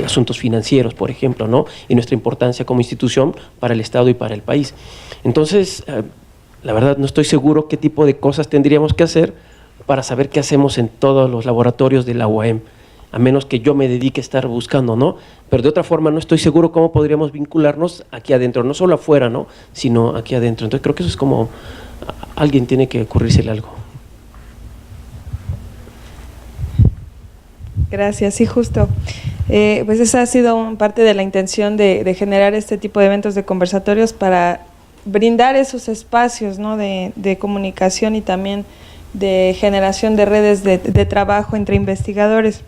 Speaker 4: asuntos financieros, por ejemplo, ¿no? Y nuestra importancia como institución para el Estado y para el país. Entonces, la verdad no estoy seguro qué tipo de cosas tendríamos que hacer para saber qué hacemos en todos los laboratorios de la UAM, a menos que yo me dedique a estar buscando, ¿no? Pero de otra forma no estoy seguro cómo podríamos vincularnos aquí adentro, no solo afuera, ¿no? Sino aquí adentro. Entonces creo que eso es como, alguien tiene que ocurrírsele algo.
Speaker 1: Gracias, sí, justo. Pues esa ha sido parte de la intención de generar este tipo de eventos de conversatorios para brindar esos espacios, ¿no? de comunicación y también de generación de redes de trabajo entre investigadores.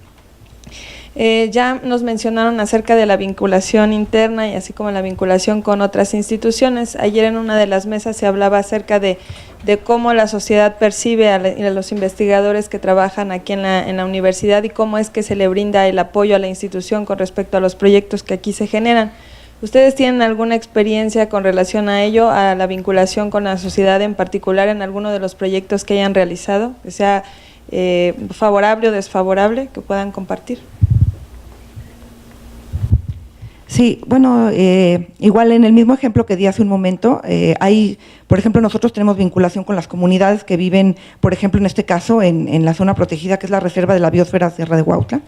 Speaker 1: Ya nos mencionaron acerca de la vinculación interna y así como la vinculación con otras instituciones. Ayer en una de las mesas se hablaba acerca de cómo la sociedad percibe a los investigadores que trabajan aquí en la universidad y cómo es que se le brinda el apoyo a la institución con respecto a los proyectos que aquí se generan. ¿Ustedes tienen alguna experiencia con relación a ello, a la vinculación con la sociedad en particular en alguno de los proyectos que hayan realizado, que sea favorable o desfavorable, que puedan compartir?
Speaker 2: Sí, bueno, igual en el mismo ejemplo que di hace un momento, por ejemplo, nosotros tenemos vinculación con las comunidades que viven, por ejemplo, en este caso, en la zona protegida, que es la Reserva de la Biosfera Sierra de Huautla,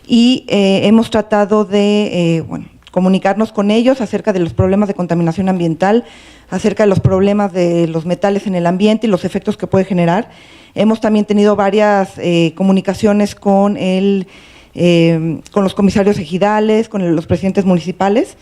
Speaker 2: y hemos tratado de, comunicarnos con ellos acerca de los problemas de contaminación ambiental, acerca de los problemas de los metales en el ambiente y los efectos que puede generar. Hemos también tenido varias comunicaciones con los comisarios ejidales, con los presidentes municipales.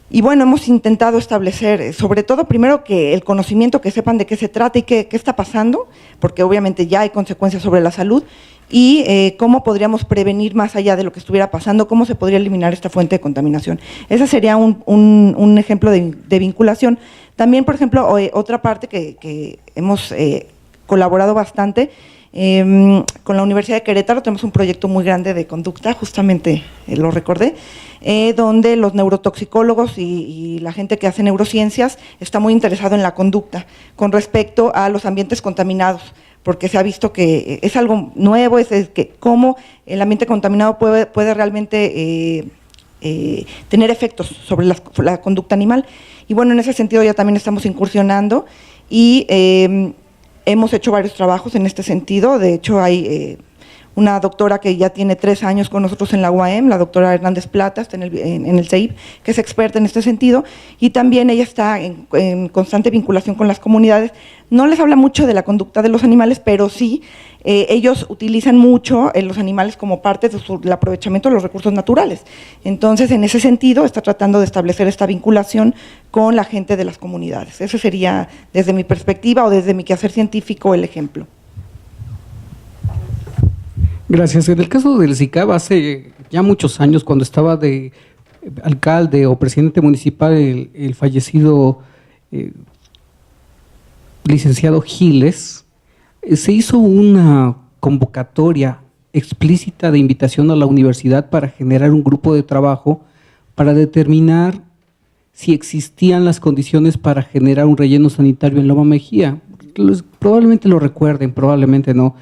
Speaker 2: Y bueno, hemos intentado establecer, sobre todo, primero que el conocimiento, que sepan de qué se trata y qué está pasando, porque obviamente ya hay consecuencias sobre la salud, y cómo podríamos prevenir más allá de lo que estuviera pasando, cómo se podría eliminar esta fuente de contaminación. Ese sería un ejemplo de vinculación. También, por ejemplo, otra parte que hemos colaborado bastante, con la Universidad de Querétaro tenemos un proyecto muy grande de conducta, justamente lo recordé, donde los neurotoxicólogos y la gente que hace neurociencias está muy interesado en la conducta con respecto a los ambientes contaminados, porque se ha visto que es algo nuevo, es que cómo el ambiente contaminado puede realmente tener efectos sobre la conducta animal. Y bueno, en ese sentido ya también estamos incursionando y hemos hecho varios trabajos en este sentido. De hecho, hay una doctora que ya tiene 3 años con nosotros en la UAM, la doctora Hernández Plata, está en el CEIP, que es experta en este sentido, y también ella está en constante vinculación con las comunidades. No les habla mucho de la conducta de los animales, pero sí, ellos utilizan mucho los animales como parte del aprovechamiento de los recursos naturales. Entonces, en ese sentido, está tratando de establecer esta vinculación con la gente de las comunidades. Ese sería, desde mi perspectiva o desde mi quehacer científico, el ejemplo.
Speaker 3: Gracias. En el caso del SICAB, hace ya muchos años, cuando estaba de alcalde o presidente municipal el fallecido licenciado Giles, se hizo una convocatoria explícita de invitación a la universidad para generar un grupo de trabajo para determinar si existían las condiciones para generar un relleno sanitario en Loma Mejía. Probablemente lo recuerden, probablemente no.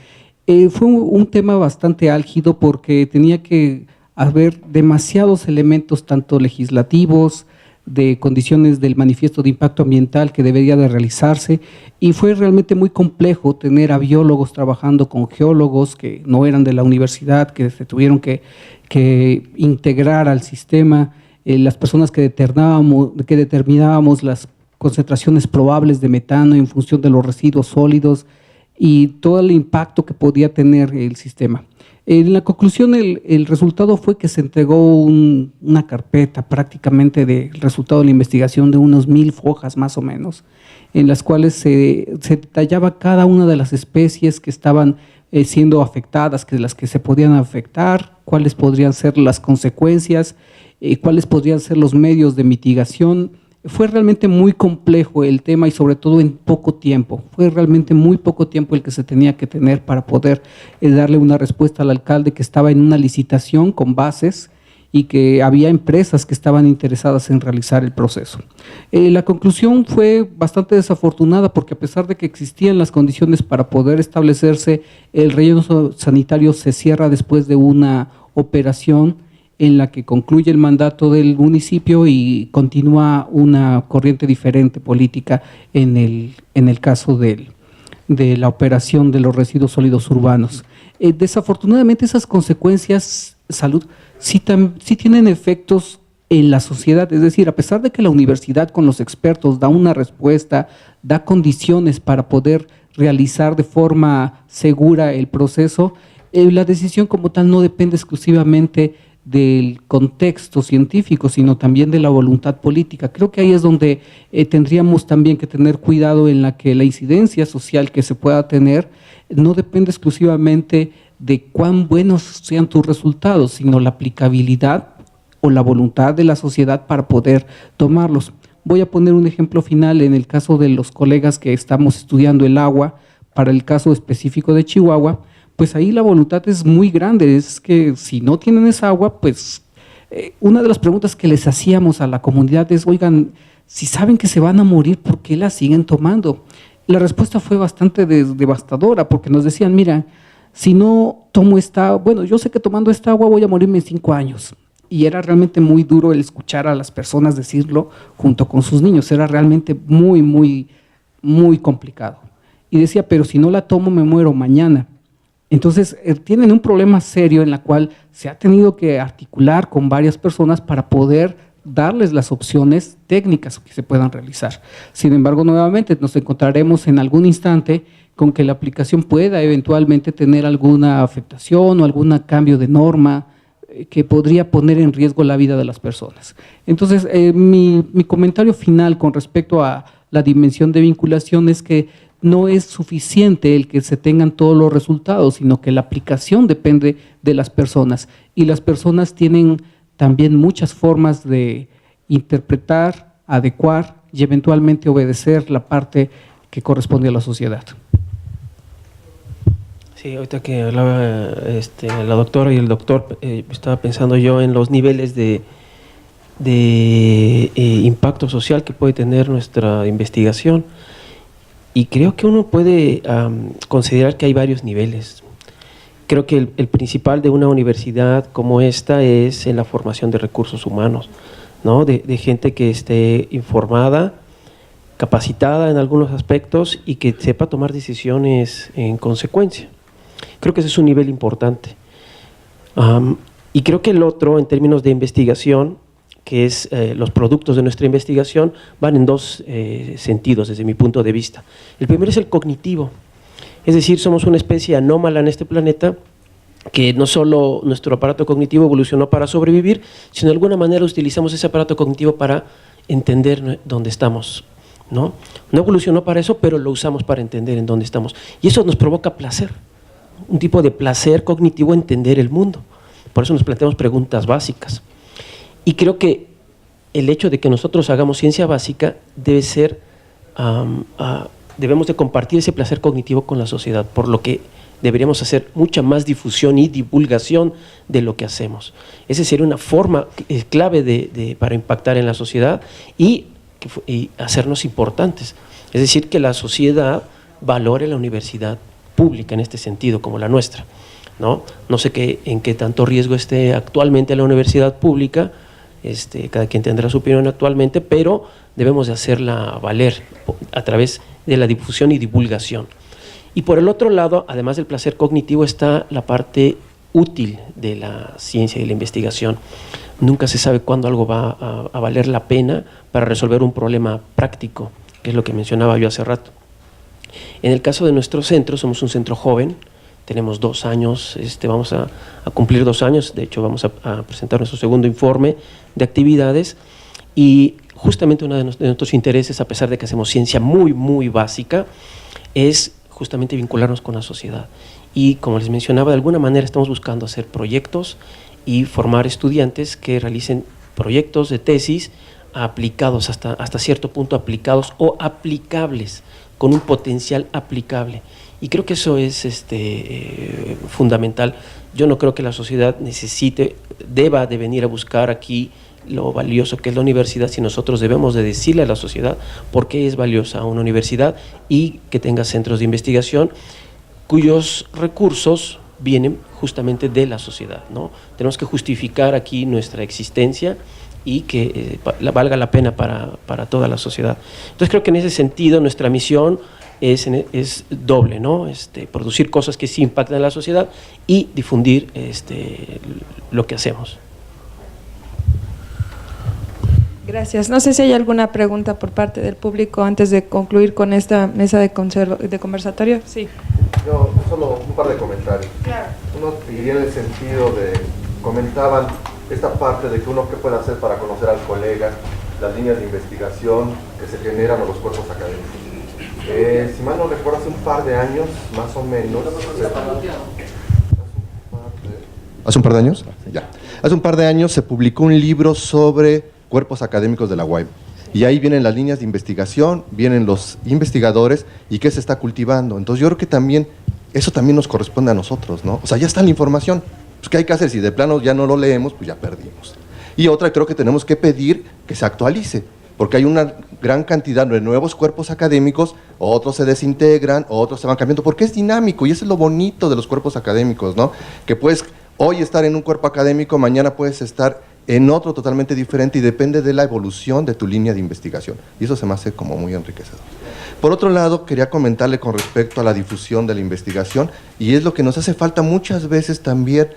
Speaker 3: Fue un tema bastante álgido porque tenía que haber demasiados elementos, tanto legislativos, de condiciones del manifiesto de impacto ambiental que debería de realizarse, y fue realmente muy complejo tener a biólogos trabajando con geólogos que no eran de la universidad, que se tuvieron que integrar al sistema, las personas que determinábamos las concentraciones probables de metano en función de los residuos sólidos y todo el impacto que podía tener el sistema. En la conclusión, el resultado fue que se entregó una carpeta prácticamente del resultado de la investigación de unos 1000 hojas más o menos, en las cuales se detallaba cada una de las especies que estaban siendo afectadas, que las que se podían afectar, cuáles podrían ser las consecuencias, cuáles podrían ser los medios de mitigación. Fue realmente muy complejo el tema y sobre todo en poco tiempo. Fue realmente muy poco tiempo el que se tenía que tener para poder darle una respuesta al alcalde, que estaba en una licitación con bases y que había empresas que estaban interesadas en realizar el proceso. La conclusión fue bastante desafortunada porque a pesar de que existían las condiciones para poder establecerse, el relleno sanitario se cierra después de una operación en la que concluye el mandato del municipio y continúa una corriente diferente política en el caso de la operación de los residuos sólidos urbanos. Desafortunadamente esas consecuencias, salud, sí tienen efectos en la sociedad, es decir, a pesar de que la universidad con los expertos da una respuesta, da condiciones para poder realizar de forma segura el proceso, la decisión como tal no depende exclusivamente del contexto científico, sino también de la voluntad política. Creo que ahí es donde tendríamos también que tener cuidado en la que la incidencia social que se pueda tener no depende exclusivamente de cuán buenos sean tus resultados, sino la aplicabilidad o la voluntad de la sociedad para poder tomarlos. Voy a poner un ejemplo final en el caso de los colegas que estamos estudiando el agua, para el caso específico de Chihuahua, pues ahí la voluntad es muy grande, es que si no tienen esa agua, pues una de las preguntas que les hacíamos a la comunidad es, oigan, si saben que se van a morir, ¿por qué la siguen tomando? La respuesta fue bastante devastadora, porque nos decían, mira, si no tomo bueno, yo sé que tomando esta agua voy a morirme en 5 años. Y era realmente muy duro el escuchar a las personas decirlo junto con sus niños, era realmente muy, muy, muy complicado. Y decía, pero si no la tomo me muero mañana. Entonces, tienen un problema serio en la cual se ha tenido que articular con varias personas para poder darles las opciones técnicas que se puedan realizar. Sin embargo, nuevamente nos encontraremos en algún instante con que la aplicación pueda eventualmente tener alguna afectación o algún cambio de norma que podría poner en riesgo la vida de las personas. Entonces, mi comentario final con respecto a la dimensión de vinculación es que no es suficiente el que se tengan todos los resultados, sino que la aplicación depende de las personas y las personas tienen también muchas formas de interpretar, adecuar y eventualmente obedecer la parte que corresponde a la sociedad.
Speaker 4: Sí, ahorita que hablaba la doctora y el doctor, estaba pensando yo en los niveles de impacto social que puede tener nuestra investigación. Y creo que uno puede considerar que hay varios niveles. Creo que el principal de una universidad como esta es en la formación de recursos humanos, ¿no? De gente que esté informada, capacitada en algunos aspectos y que sepa tomar decisiones en consecuencia. Creo que ese es un nivel importante. Y creo que el otro, en términos de investigación, que es los productos de nuestra investigación, van en dos sentidos desde mi punto de vista. El primero es el cognitivo, es decir, somos una especie anómala en este planeta que no solo nuestro aparato cognitivo evolucionó para sobrevivir, sino de alguna manera utilizamos ese aparato cognitivo para entender dónde estamos, ¿no? No evolucionó para eso, pero lo usamos para entender en dónde estamos. Y eso nos provoca placer, un tipo de placer cognitivo, entender el mundo. Por eso nos planteamos preguntas básicas. Y creo que el hecho de que nosotros hagamos ciencia básica debe ser, debemos de compartir ese placer cognitivo con la sociedad, por lo que deberíamos hacer mucha más difusión y divulgación de lo que hacemos. Esa sería una forma clave para impactar en la sociedad y hacernos importantes. Es decir, que la sociedad valore la universidad pública en este sentido, como la nuestra, ¿no? No sé en qué tanto riesgo esté actualmente la universidad pública. Cada quien tendrá su opinión actualmente, pero debemos de hacerla valer a través de la difusión y divulgación. Y por el otro lado, además del placer cognitivo, está la parte útil de la ciencia y la investigación. Nunca se sabe cuándo algo va a valer la pena para resolver un problema práctico, que es lo que mencionaba yo hace rato. En el caso de nuestro centro, somos un centro joven, tenemos 2 años, vamos a cumplir 2 años, de hecho vamos a presentar nuestro segundo informe de actividades, y justamente uno de nuestros intereses, a pesar de que hacemos ciencia muy, muy básica, es justamente vincularnos con la sociedad. Y como les mencionaba, de alguna manera estamos buscando hacer proyectos y formar estudiantes que realicen proyectos de tesis aplicados, hasta cierto punto aplicados o aplicables, con un potencial aplicable. Y creo que eso es fundamental. Yo no creo que la sociedad deba de venir a buscar aquí lo valioso que es la universidad, si nosotros debemos de decirle a la sociedad por qué es valiosa una universidad y que tenga centros de investigación cuyos recursos vienen justamente de la sociedad, ¿no? Tenemos que justificar aquí nuestra existencia y que valga la pena para toda la sociedad. Entonces creo que en ese sentido nuestra misión es doble, ¿no? Producir cosas que sí impactan en la sociedad y difundir lo que hacemos.
Speaker 1: Gracias. No sé si hay alguna pregunta por parte del público antes de concluir con esta mesa de conversatorio. Sí.
Speaker 7: Yo, solo un par de comentarios.
Speaker 1: Claro.
Speaker 7: Uno iría en el sentido de, comentaban esta parte de que uno qué puede hacer para conocer al colega, las líneas de investigación que se generan o los cuerpos académicos. Si mal no recuerdo, hace un par de años, más o menos. ¿Hace un par de años? Ya. Hace un par de años se publicó un libro sobre cuerpos académicos de la UAM. Y ahí vienen las líneas de investigación, vienen los investigadores y qué se está cultivando. Entonces yo creo que también, eso también nos corresponde a nosotros, ¿no? O sea, ya está la información. Pues ¿qué hay que hacer? Si de plano ya no lo leemos, pues ya perdimos. Y otra, creo que tenemos que pedir que se actualice, porque hay una gran cantidad de nuevos cuerpos académicos, otros se desintegran, otros se van cambiando, porque es dinámico y eso es lo bonito de los cuerpos académicos, ¿no? Que puedes hoy estar en un cuerpo académico, mañana puedes estar en otro totalmente diferente y depende de la evolución de tu línea de investigación. Y eso se me hace como muy enriquecedor. Por otro lado, quería comentarle con respecto a la difusión de la investigación, y es lo que nos hace falta muchas veces también,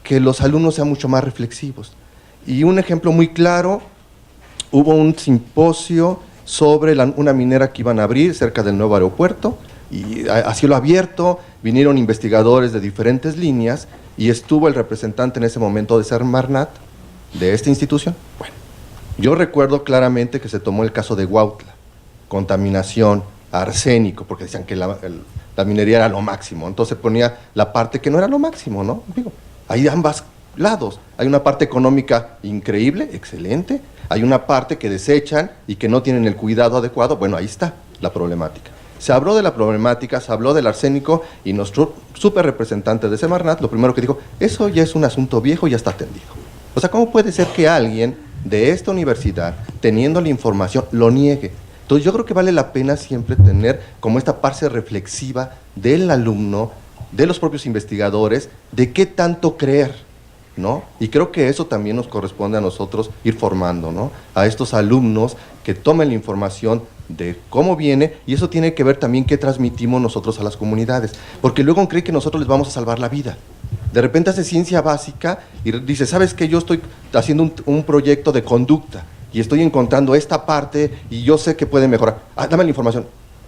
Speaker 7: que los alumnos sean mucho más reflexivos. Y un ejemplo muy claro, hubo un simposio sobre una minera que iban a abrir cerca del nuevo aeropuerto, y a cielo abierto, vinieron investigadores de diferentes líneas, y estuvo el representante en ese momento de Semarnat, de esta institución. Bueno, yo recuerdo claramente que se tomó el caso de Huautla, contaminación, arsénico, porque decían que la minería era lo máximo, entonces ponía la parte que no era lo máximo, ¿no? Digo, hay de ambos lados, hay una parte económica increíble, excelente, hay una parte que desechan y que no tienen el cuidado adecuado. Bueno, ahí está la problemática. Se habló de la problemática, se habló del arsénico, y nuestro súper representante de Semarnat, lo primero que dijo, eso ya es un asunto viejo, ya está atendido. O sea, ¿cómo puede ser que alguien de esta universidad, teniendo la información, lo niegue? Entonces yo creo que vale la pena siempre tener como esta parte reflexiva del alumno, de los propios investigadores, de qué tanto creer, ¿no? Y creo que eso también nos corresponde a nosotros ir formando, ¿no? A estos alumnos que tomen la información de cómo viene, y eso tiene que ver también qué transmitimos nosotros a las comunidades, porque luego creen que nosotros les vamos a salvar la vida. De repente hace ciencia básica y dice, ¿sabes qué? Yo estoy haciendo un proyecto de conducta y estoy encontrando esta parte y yo sé que puede mejorar. Dame la información.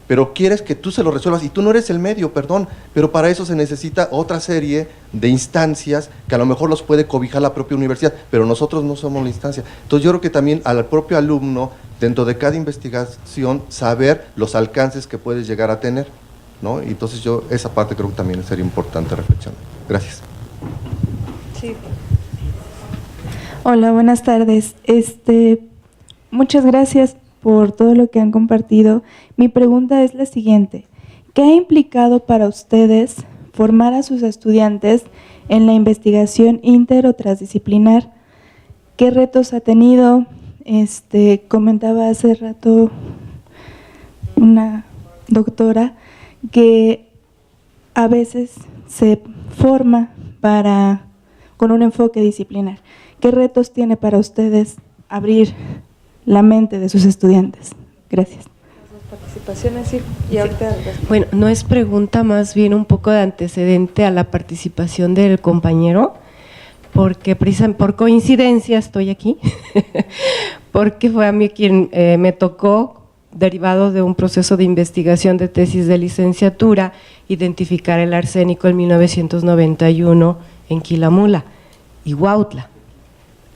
Speaker 7: Pero quieres que tú se lo resuelvas y tú no eres el medio, perdón, pero para eso se necesita otra serie de instancias que a lo mejor los puede cobijar la propia universidad, pero nosotros no somos la instancia. Entonces yo creo que también al propio alumno, dentro de cada investigación, saber los alcances que puedes llegar a tener, ¿no? Y entonces yo esa parte creo que también sería importante reflexionar. Gracias.
Speaker 1: Sí.
Speaker 8: Hola, buenas tardes. Muchas gracias por todo lo que han compartido. Mi pregunta es la siguiente: ¿qué ha implicado para ustedes formar a sus estudiantes en la investigación inter o transdisciplinar? ¿Qué retos ha tenido? Comentaba hace rato una doctora que a veces se forma con un enfoque disciplinar. ¿Qué retos tiene para ustedes abrir la mente de sus estudiantes? Gracias.
Speaker 1: Participaciones, sí. Y ahorita,
Speaker 9: bueno, no es pregunta, más bien un poco de antecedente a la participación del compañero, porque por coincidencia estoy aquí, porque fue a mí quien me tocó derivado de un proceso de investigación de tesis de licenciatura, identificar el arsénico en 1991 en Quilamula y Huautla,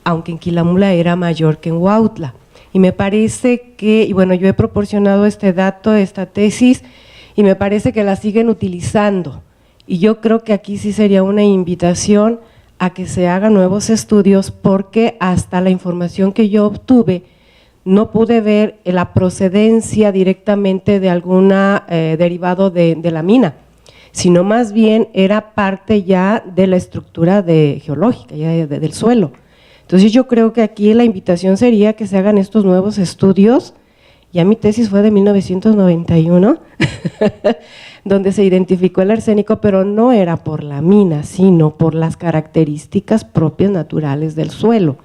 Speaker 9: aunque en Quilamula era mayor que en Huautla. Y me parece que, y bueno, yo he proporcionado este dato, esta tesis, y me parece que la siguen utilizando. Y yo creo que aquí sí sería una invitación a que se hagan nuevos estudios, porque hasta la información que yo obtuve no pude ver la procedencia directamente de algún derivado de la mina, sino más bien era parte ya de la estructura geológica, ya del suelo. Entonces yo creo que aquí la invitación sería que se hagan estos nuevos estudios. Ya mi tesis fue de 1991, donde se identificó el arsénico, pero no era por la mina, sino por las características propias naturales del suelo.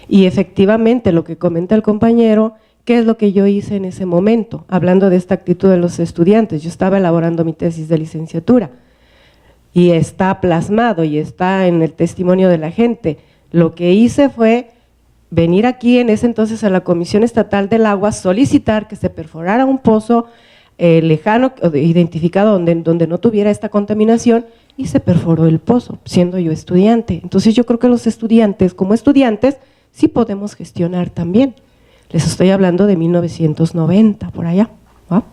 Speaker 9: Y efectivamente, lo que comenta el compañero, ¿qué es lo que yo hice en ese momento? Hablando de esta actitud de los estudiantes, yo estaba elaborando mi tesis de licenciatura y está plasmado y está en el testimonio de la gente. Lo que hice fue venir aquí en ese entonces a la Comisión Estatal del Agua, solicitar que se perforara un pozo lejano, identificado donde no tuviera esta contaminación, y se perforó el pozo, siendo yo estudiante. Entonces yo creo que los estudiantes, como estudiantes, sí podemos gestionar también. Les estoy hablando de 1990, por allá. ¿Va?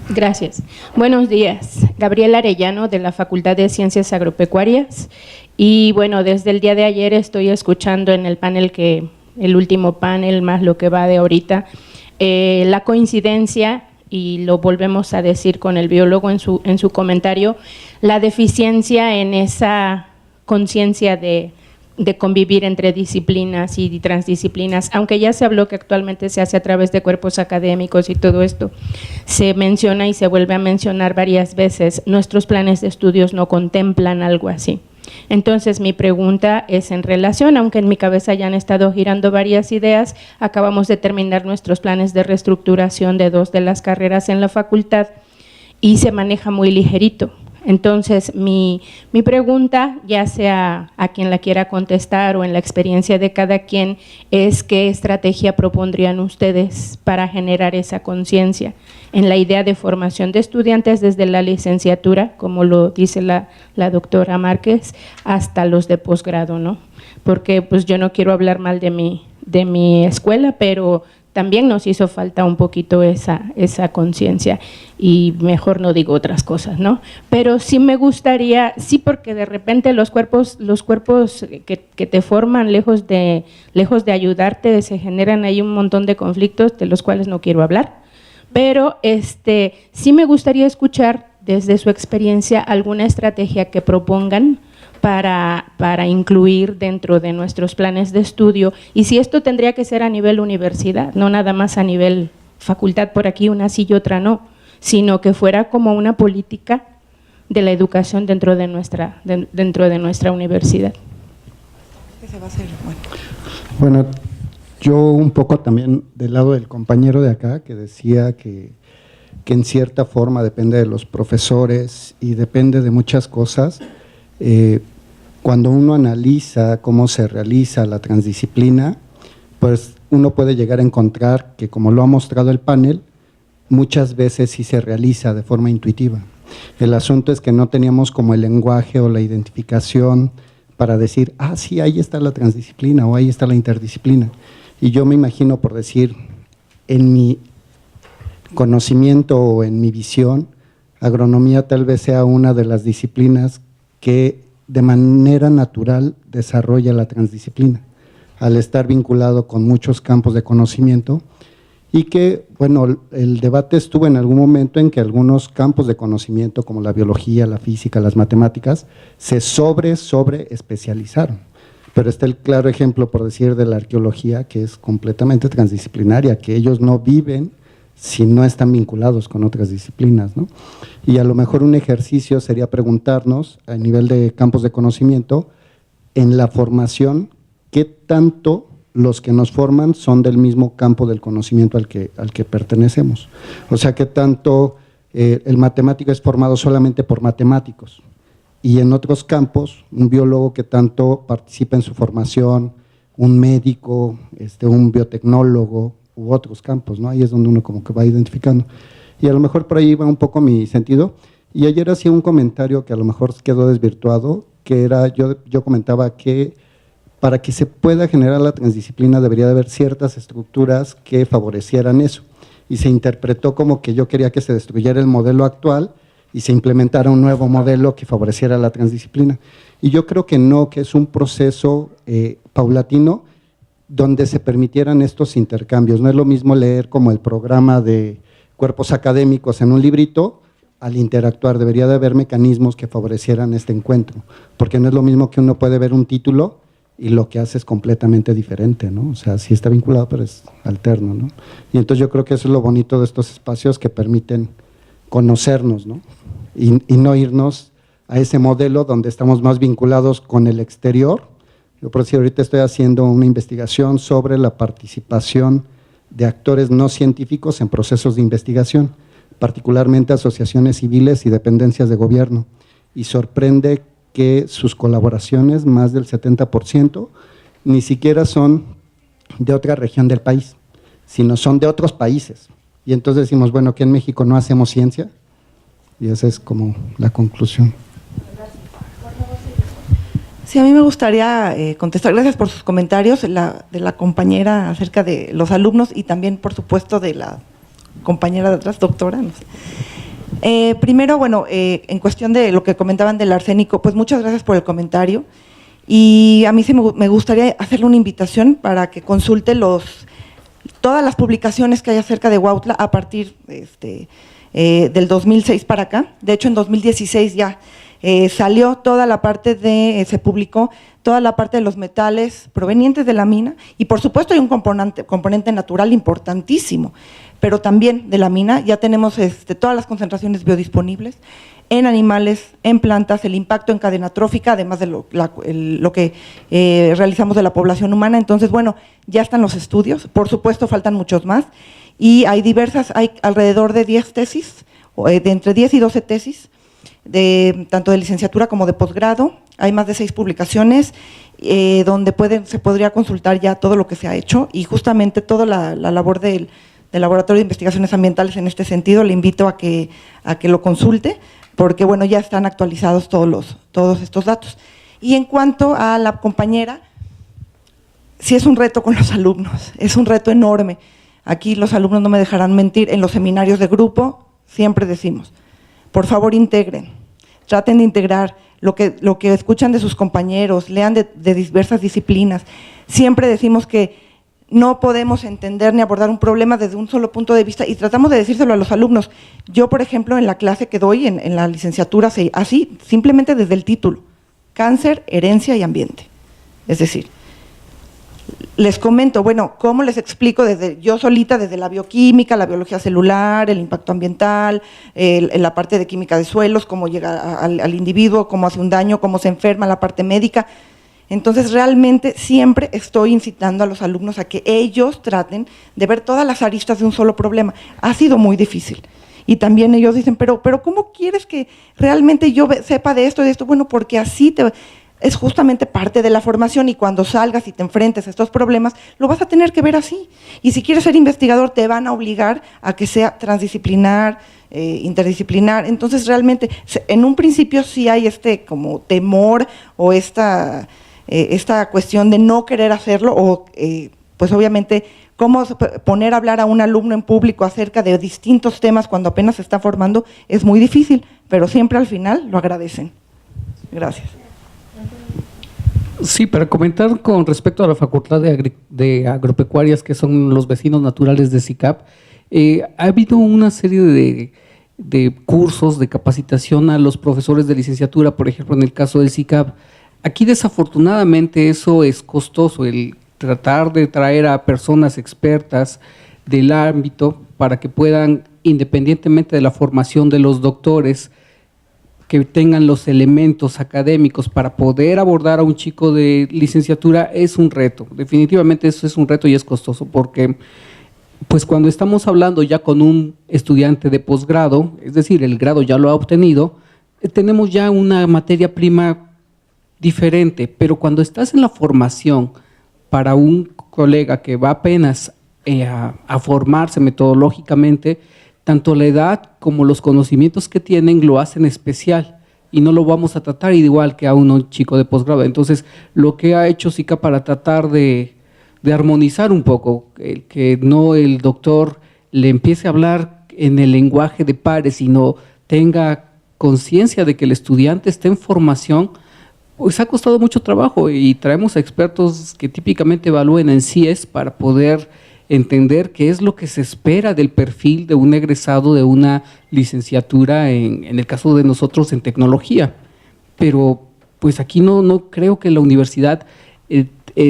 Speaker 10: Gracias. Buenos días. Gabriela Arellano, de la Facultad de Ciencias Agropecuarias. Y bueno, desde el día de ayer estoy escuchando en el panel, el último panel más lo que va de ahorita, la coincidencia, y lo volvemos a decir con el biólogo en su comentario, la deficiencia en esa conciencia de convivir entre disciplinas y transdisciplinas, aunque ya se habló que actualmente se hace a través de cuerpos académicos y todo esto, se menciona y se vuelve a mencionar varias veces, nuestros planes de estudios no contemplan algo así. Entonces mi pregunta es en relación, aunque en mi cabeza ya han estado girando varias ideas, acabamos de terminar nuestros planes de reestructuración de 2 de las carreras en la facultad y se maneja muy ligerito. Entonces, mi pregunta, ya sea a quien la quiera contestar o en la experiencia de cada quien, es ¿qué estrategia propondrían ustedes para generar esa conciencia en la idea de formación de estudiantes desde la licenciatura, como lo dice la doctora Márquez, hasta los de posgrado, ¿no? Porque pues yo no quiero hablar mal de mi escuela, pero también nos hizo falta un poquito esa conciencia, y mejor no digo otras cosas, ¿no? Pero sí me gustaría, sí, porque de repente los cuerpos que te forman, lejos de ayudarte, se generan ahí un montón de conflictos de los cuales no quiero hablar, pero sí me gustaría escuchar desde su experiencia alguna estrategia que propongan para incluir dentro de nuestros planes de estudio, y si esto tendría que ser a nivel universidad, no nada más a nivel facultad, por aquí una sí y otra no, sino que fuera como una política de la educación dentro de nuestra universidad.
Speaker 2: Ese va a ser,
Speaker 11: bueno, yo un poco también del lado del compañero de acá, que decía que en cierta forma depende de los profesores y depende de muchas cosas. Cuando uno analiza cómo se realiza la transdisciplina, pues uno puede llegar a encontrar que, como lo ha mostrado el panel, muchas veces sí se realiza de forma intuitiva. El asunto es que no teníamos como el lenguaje o la identificación para decir, ah, sí, ahí está la transdisciplina o ahí está la interdisciplina. Y yo me imagino, por decir, en mi conocimiento o en mi visión, agronomía tal vez sea una de las disciplinas que de manera natural desarrolla la transdisciplina, al estar vinculado con muchos campos de conocimiento, y que, bueno, el debate estuvo en algún momento en que algunos campos de conocimiento, como la biología, la física, las matemáticas, se sobre especializaron. Pero está el claro ejemplo, por decir, de la arqueología, que es completamente transdisciplinaria, que ellos no viven si no están vinculados con otras disciplinas, ¿no? Y a lo mejor un ejercicio sería preguntarnos, a nivel de campos de conocimiento, en la formación, ¿qué tanto los que nos forman son del mismo campo del conocimiento al que pertenecemos? O sea, ¿qué tanto el matemático es formado solamente por matemáticos? Y en otros campos, un biólogo que tanto participa en su formación, un médico, un biotecnólogo, u otros campos, ¿no? Ahí es donde uno como que va identificando. Y a lo mejor por ahí va un poco mi sentido. Y ayer hacía un comentario que a lo mejor quedó desvirtuado, que era, yo comentaba que para que se pueda generar la transdisciplina debería de haber ciertas estructuras que favorecieran eso. Y se interpretó como que yo quería que se destruyera el modelo actual y se implementara un nuevo modelo que favoreciera la transdisciplina. Y yo creo que no, que es un proceso paulatino donde se permitieran estos intercambios. No es lo mismo leer como el programa de cuerpos académicos en un librito al interactuar. Debería de haber mecanismos que favorecieran este encuentro, porque no es lo mismo que uno puede ver un título y lo que hace es completamente diferente, ¿no? O sea, sí está vinculado, pero es alterno, ¿no? Y entonces yo creo que eso es lo bonito de estos espacios que permiten conocernos, ¿no? Y no irnos a ese modelo donde estamos más vinculados con el exterior. Yo por decir, ahorita estoy haciendo una investigación sobre la participación de actores no científicos en procesos de investigación, particularmente asociaciones civiles y dependencias de gobierno, y sorprende que sus colaboraciones, más del 70%, ni siquiera son de otra región del país, sino son de otros países. Y entonces decimos, bueno, que en México no hacemos ciencia, y esa es como la conclusión.
Speaker 2: Sí, a mí me gustaría contestar, gracias por sus comentarios, de la compañera acerca de los alumnos y también, por supuesto, de la compañera de atrás, doctora, no sé. Primero, bueno, en cuestión de lo que comentaban del arsénico, pues muchas gracias por el comentario, y a mí sí me gustaría hacerle una invitación para que consulte todas las publicaciones que hay acerca de Huautla a partir del 2006 para acá. De hecho, en 2016 ya salió toda la parte se publicó toda la parte de los metales provenientes de la mina, y por supuesto hay un componente natural importantísimo, pero también de la mina ya tenemos todas las concentraciones biodisponibles en animales, en plantas, el impacto en cadena trófica, además de lo que realizamos de la población humana. Entonces, bueno, ya están los estudios, por supuesto faltan muchos más, y hay alrededor de 10 tesis, de entre 10 y 12 tesis, tanto de licenciatura como de posgrado. Hay más de 6 publicaciones donde se podría consultar ya todo lo que se ha hecho, y justamente toda la labor del Laboratorio de Investigaciones Ambientales en este sentido. Le invito a que lo consulte, porque bueno, ya están actualizados todos estos datos. Y en cuanto a la compañera, sí es un reto con los alumnos, es un reto enorme. Aquí los alumnos no me dejarán mentir, en los seminarios de grupo siempre decimos, por favor integren, traten de integrar lo que escuchan de sus compañeros, lean de diversas disciplinas. Siempre decimos que no podemos entender ni abordar un problema desde un solo punto de vista, y tratamos de decírselo a los alumnos. Yo, por ejemplo, en la clase que doy en la licenciatura, así, simplemente desde el título, cáncer, herencia y ambiente. Es decir, les comento, bueno, ¿cómo les explico yo solita, desde la bioquímica, la biología celular, el impacto ambiental, la parte de química de suelos, cómo llega al individuo, cómo hace un daño, cómo se enferma, la parte médica? Entonces, realmente siempre estoy incitando a los alumnos a que ellos traten de ver todas las aristas de un solo problema. Ha sido muy difícil. Y también ellos dicen, pero ¿cómo quieres que realmente yo sepa de esto y de esto? Bueno, porque así es justamente parte de la formación, y cuando salgas y te enfrentes a estos problemas, lo vas a tener que ver así. Y si quieres ser investigador, te van a obligar a que sea transdisciplinar, interdisciplinar. Entonces, realmente, en un principio sí hay como temor o esta cuestión de no querer hacerlo, o pues obviamente cómo poner a hablar a un alumno en público acerca de distintos temas cuando apenas se está formando es muy difícil, pero siempre al final lo agradecen. Gracias.
Speaker 3: Sí, para comentar con respecto a la Facultad de Agropecuarias, que son los vecinos naturales de SICAP, ha habido una serie de cursos de capacitación a los profesores de licenciatura, por ejemplo, en el caso del SICAP. Aquí desafortunadamente eso es costoso, el tratar de traer a personas expertas del ámbito para que puedan, independientemente de la formación de los doctores, que tengan los elementos académicos para poder abordar a un chico de licenciatura, es un reto. Definitivamente eso es un reto y es costoso, porque pues cuando estamos hablando ya con un estudiante de posgrado, es decir, el grado ya lo ha obtenido, tenemos ya una materia prima diferente, pero cuando estás en la formación para un colega que va apenas a formarse metodológicamente, tanto la edad como los conocimientos que tienen lo hacen especial y no lo vamos a tratar igual que a un chico de posgrado. Entonces, lo que ha hecho SICA para tratar de armonizar un poco, que no el doctor le empiece a hablar en el lenguaje de pares, sino tenga conciencia de que el estudiante esté en formación, pues ha costado mucho trabajo y traemos a expertos que típicamente evalúen en CIES para poder entender qué es lo que se espera del perfil de un egresado de una licenciatura, en el caso de nosotros en tecnología. Pero pues aquí no creo que la universidad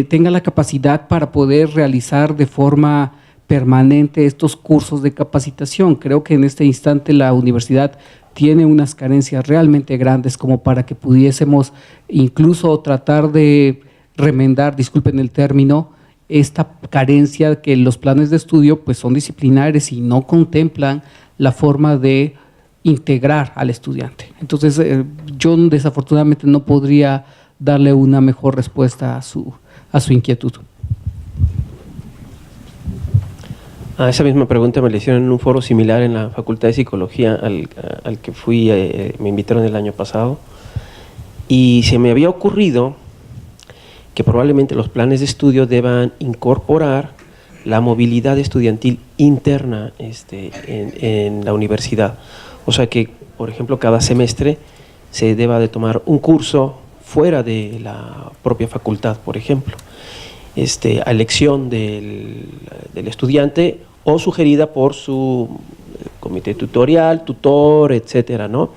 Speaker 3: tenga la capacidad para poder realizar de forma permanente estos cursos de capacitación. Creo que en este instante la universidad tiene unas carencias realmente grandes como para que pudiésemos incluso tratar de remendar, disculpen el término, esta carencia que los planes de estudio pues son disciplinares y no contemplan la forma de integrar al estudiante. Entonces yo desafortunadamente no podría darle una mejor respuesta a su inquietud.
Speaker 4: Esa misma pregunta me la hicieron en un foro similar en la Facultad de Psicología al que fui, me invitaron el año pasado, y se me había ocurrido que probablemente los planes de estudio deban incorporar la movilidad estudiantil interna en la universidad. O sea que, por ejemplo, cada semestre se deba de tomar un curso fuera de la propia facultad, por ejemplo, a elección del estudiante o sugerida por su comité tutorial, tutor, etcétera, ¿no?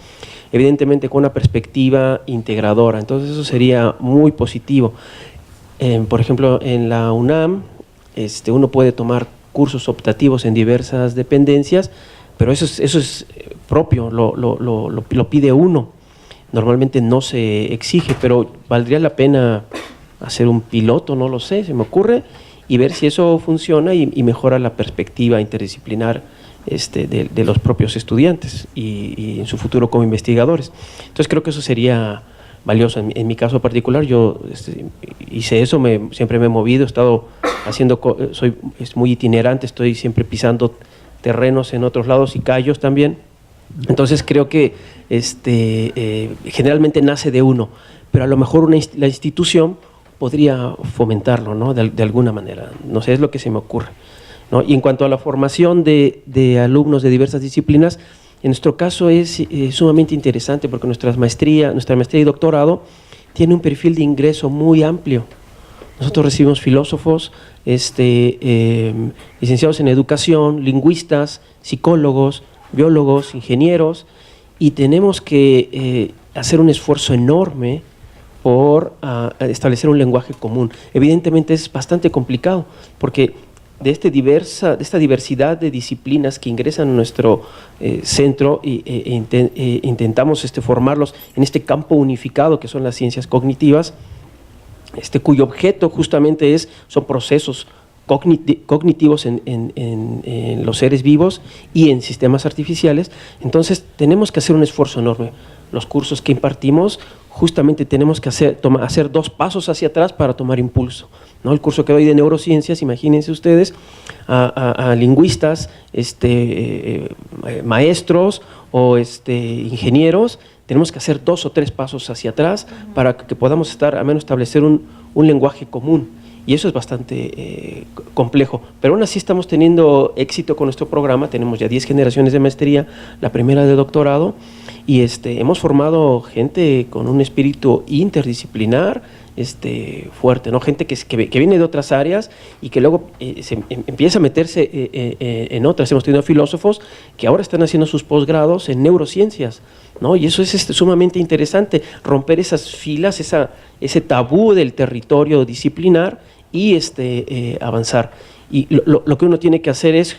Speaker 4: Evidentemente con una perspectiva integradora. Entonces eso sería muy positivo. Por ejemplo, en la UNAM uno puede tomar cursos optativos en diversas dependencias, pero eso es propio, lo pide uno. Normalmente no se exige, pero valdría la pena hacer un piloto, no lo sé, se me ocurre, y ver si eso funciona y mejora la perspectiva interdisciplinar de los propios estudiantes y en su futuro como investigadores. Entonces creo que eso sería valioso. En mi caso particular yo hice eso, siempre me he movido, he estado haciendo, soy muy itinerante, estoy siempre pisando terrenos en otros lados y callos también. Entonces creo que generalmente nace de uno, pero a lo mejor la institución podría fomentarlo, ¿no? de alguna manera. No sé, es lo que se me ocurre, ¿no? Y en cuanto a la formación de alumnos de diversas disciplinas, en nuestro caso es sumamente interesante porque nuestra maestría y doctorado tiene un perfil de ingreso muy amplio. Nosotros recibimos filósofos, licenciados en educación, lingüistas, psicólogos, biólogos, ingenieros, y tenemos que hacer un esfuerzo enorme por establecer un lenguaje común. Evidentemente es bastante complicado, porque de esta diversidad de disciplinas que ingresan a nuestro centro intentamos formarlos en este campo unificado que son las ciencias cognitivas, cuyo objeto justamente son procesos cognitivos en los seres vivos y en sistemas artificiales. Entonces tenemos que hacer un esfuerzo enorme. Los cursos que impartimos justamente tenemos que hacer 2 pasos hacia atrás para tomar impulso, ¿no? El curso que doy de neurociencias, imagínense ustedes, a lingüistas, maestros o ingenieros, tenemos que hacer 2 o 3 pasos hacia atrás para que podamos al menos establecer un lenguaje común. Y eso es bastante complejo, pero aún así estamos teniendo éxito con nuestro programa. Tenemos ya 10 generaciones de maestría, la primera de doctorado, y hemos formado gente con un espíritu interdisciplinar fuerte, ¿no? Gente que viene de otras áreas y que luego empieza a meterse en otras. Hemos tenido filósofos que ahora están haciendo sus posgrados en neurociencias, ¿no? Y eso es sumamente interesante, romper esas filas, ese tabú del territorio disciplinar y avanzar. Y lo que uno tiene que hacer es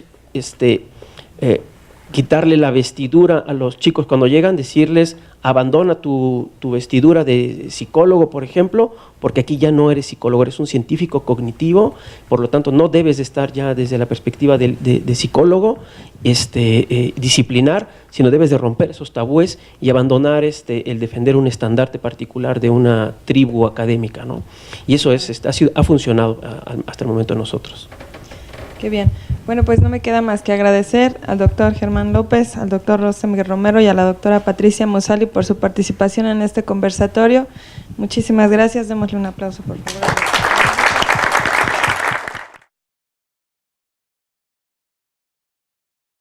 Speaker 4: quitarle la vestidura a los chicos cuando llegan, decirles: abandona tu vestidura de psicólogo, por ejemplo, porque aquí ya no eres psicólogo, eres un científico cognitivo, por lo tanto no debes de estar ya desde la perspectiva de psicólogo disciplinar, sino debes de romper esos tabúes y abandonar el defender un estandarte particular de una tribu académica, ¿no? Y eso ha funcionado hasta el momento en nosotros.
Speaker 1: Qué bien. Bueno, pues no me queda más que agradecer al doctor Germán López, al doctor Rosemiguel Romero y a la doctora Patricia Musali por su participación en este conversatorio. Muchísimas gracias. Démosle un aplauso, por favor.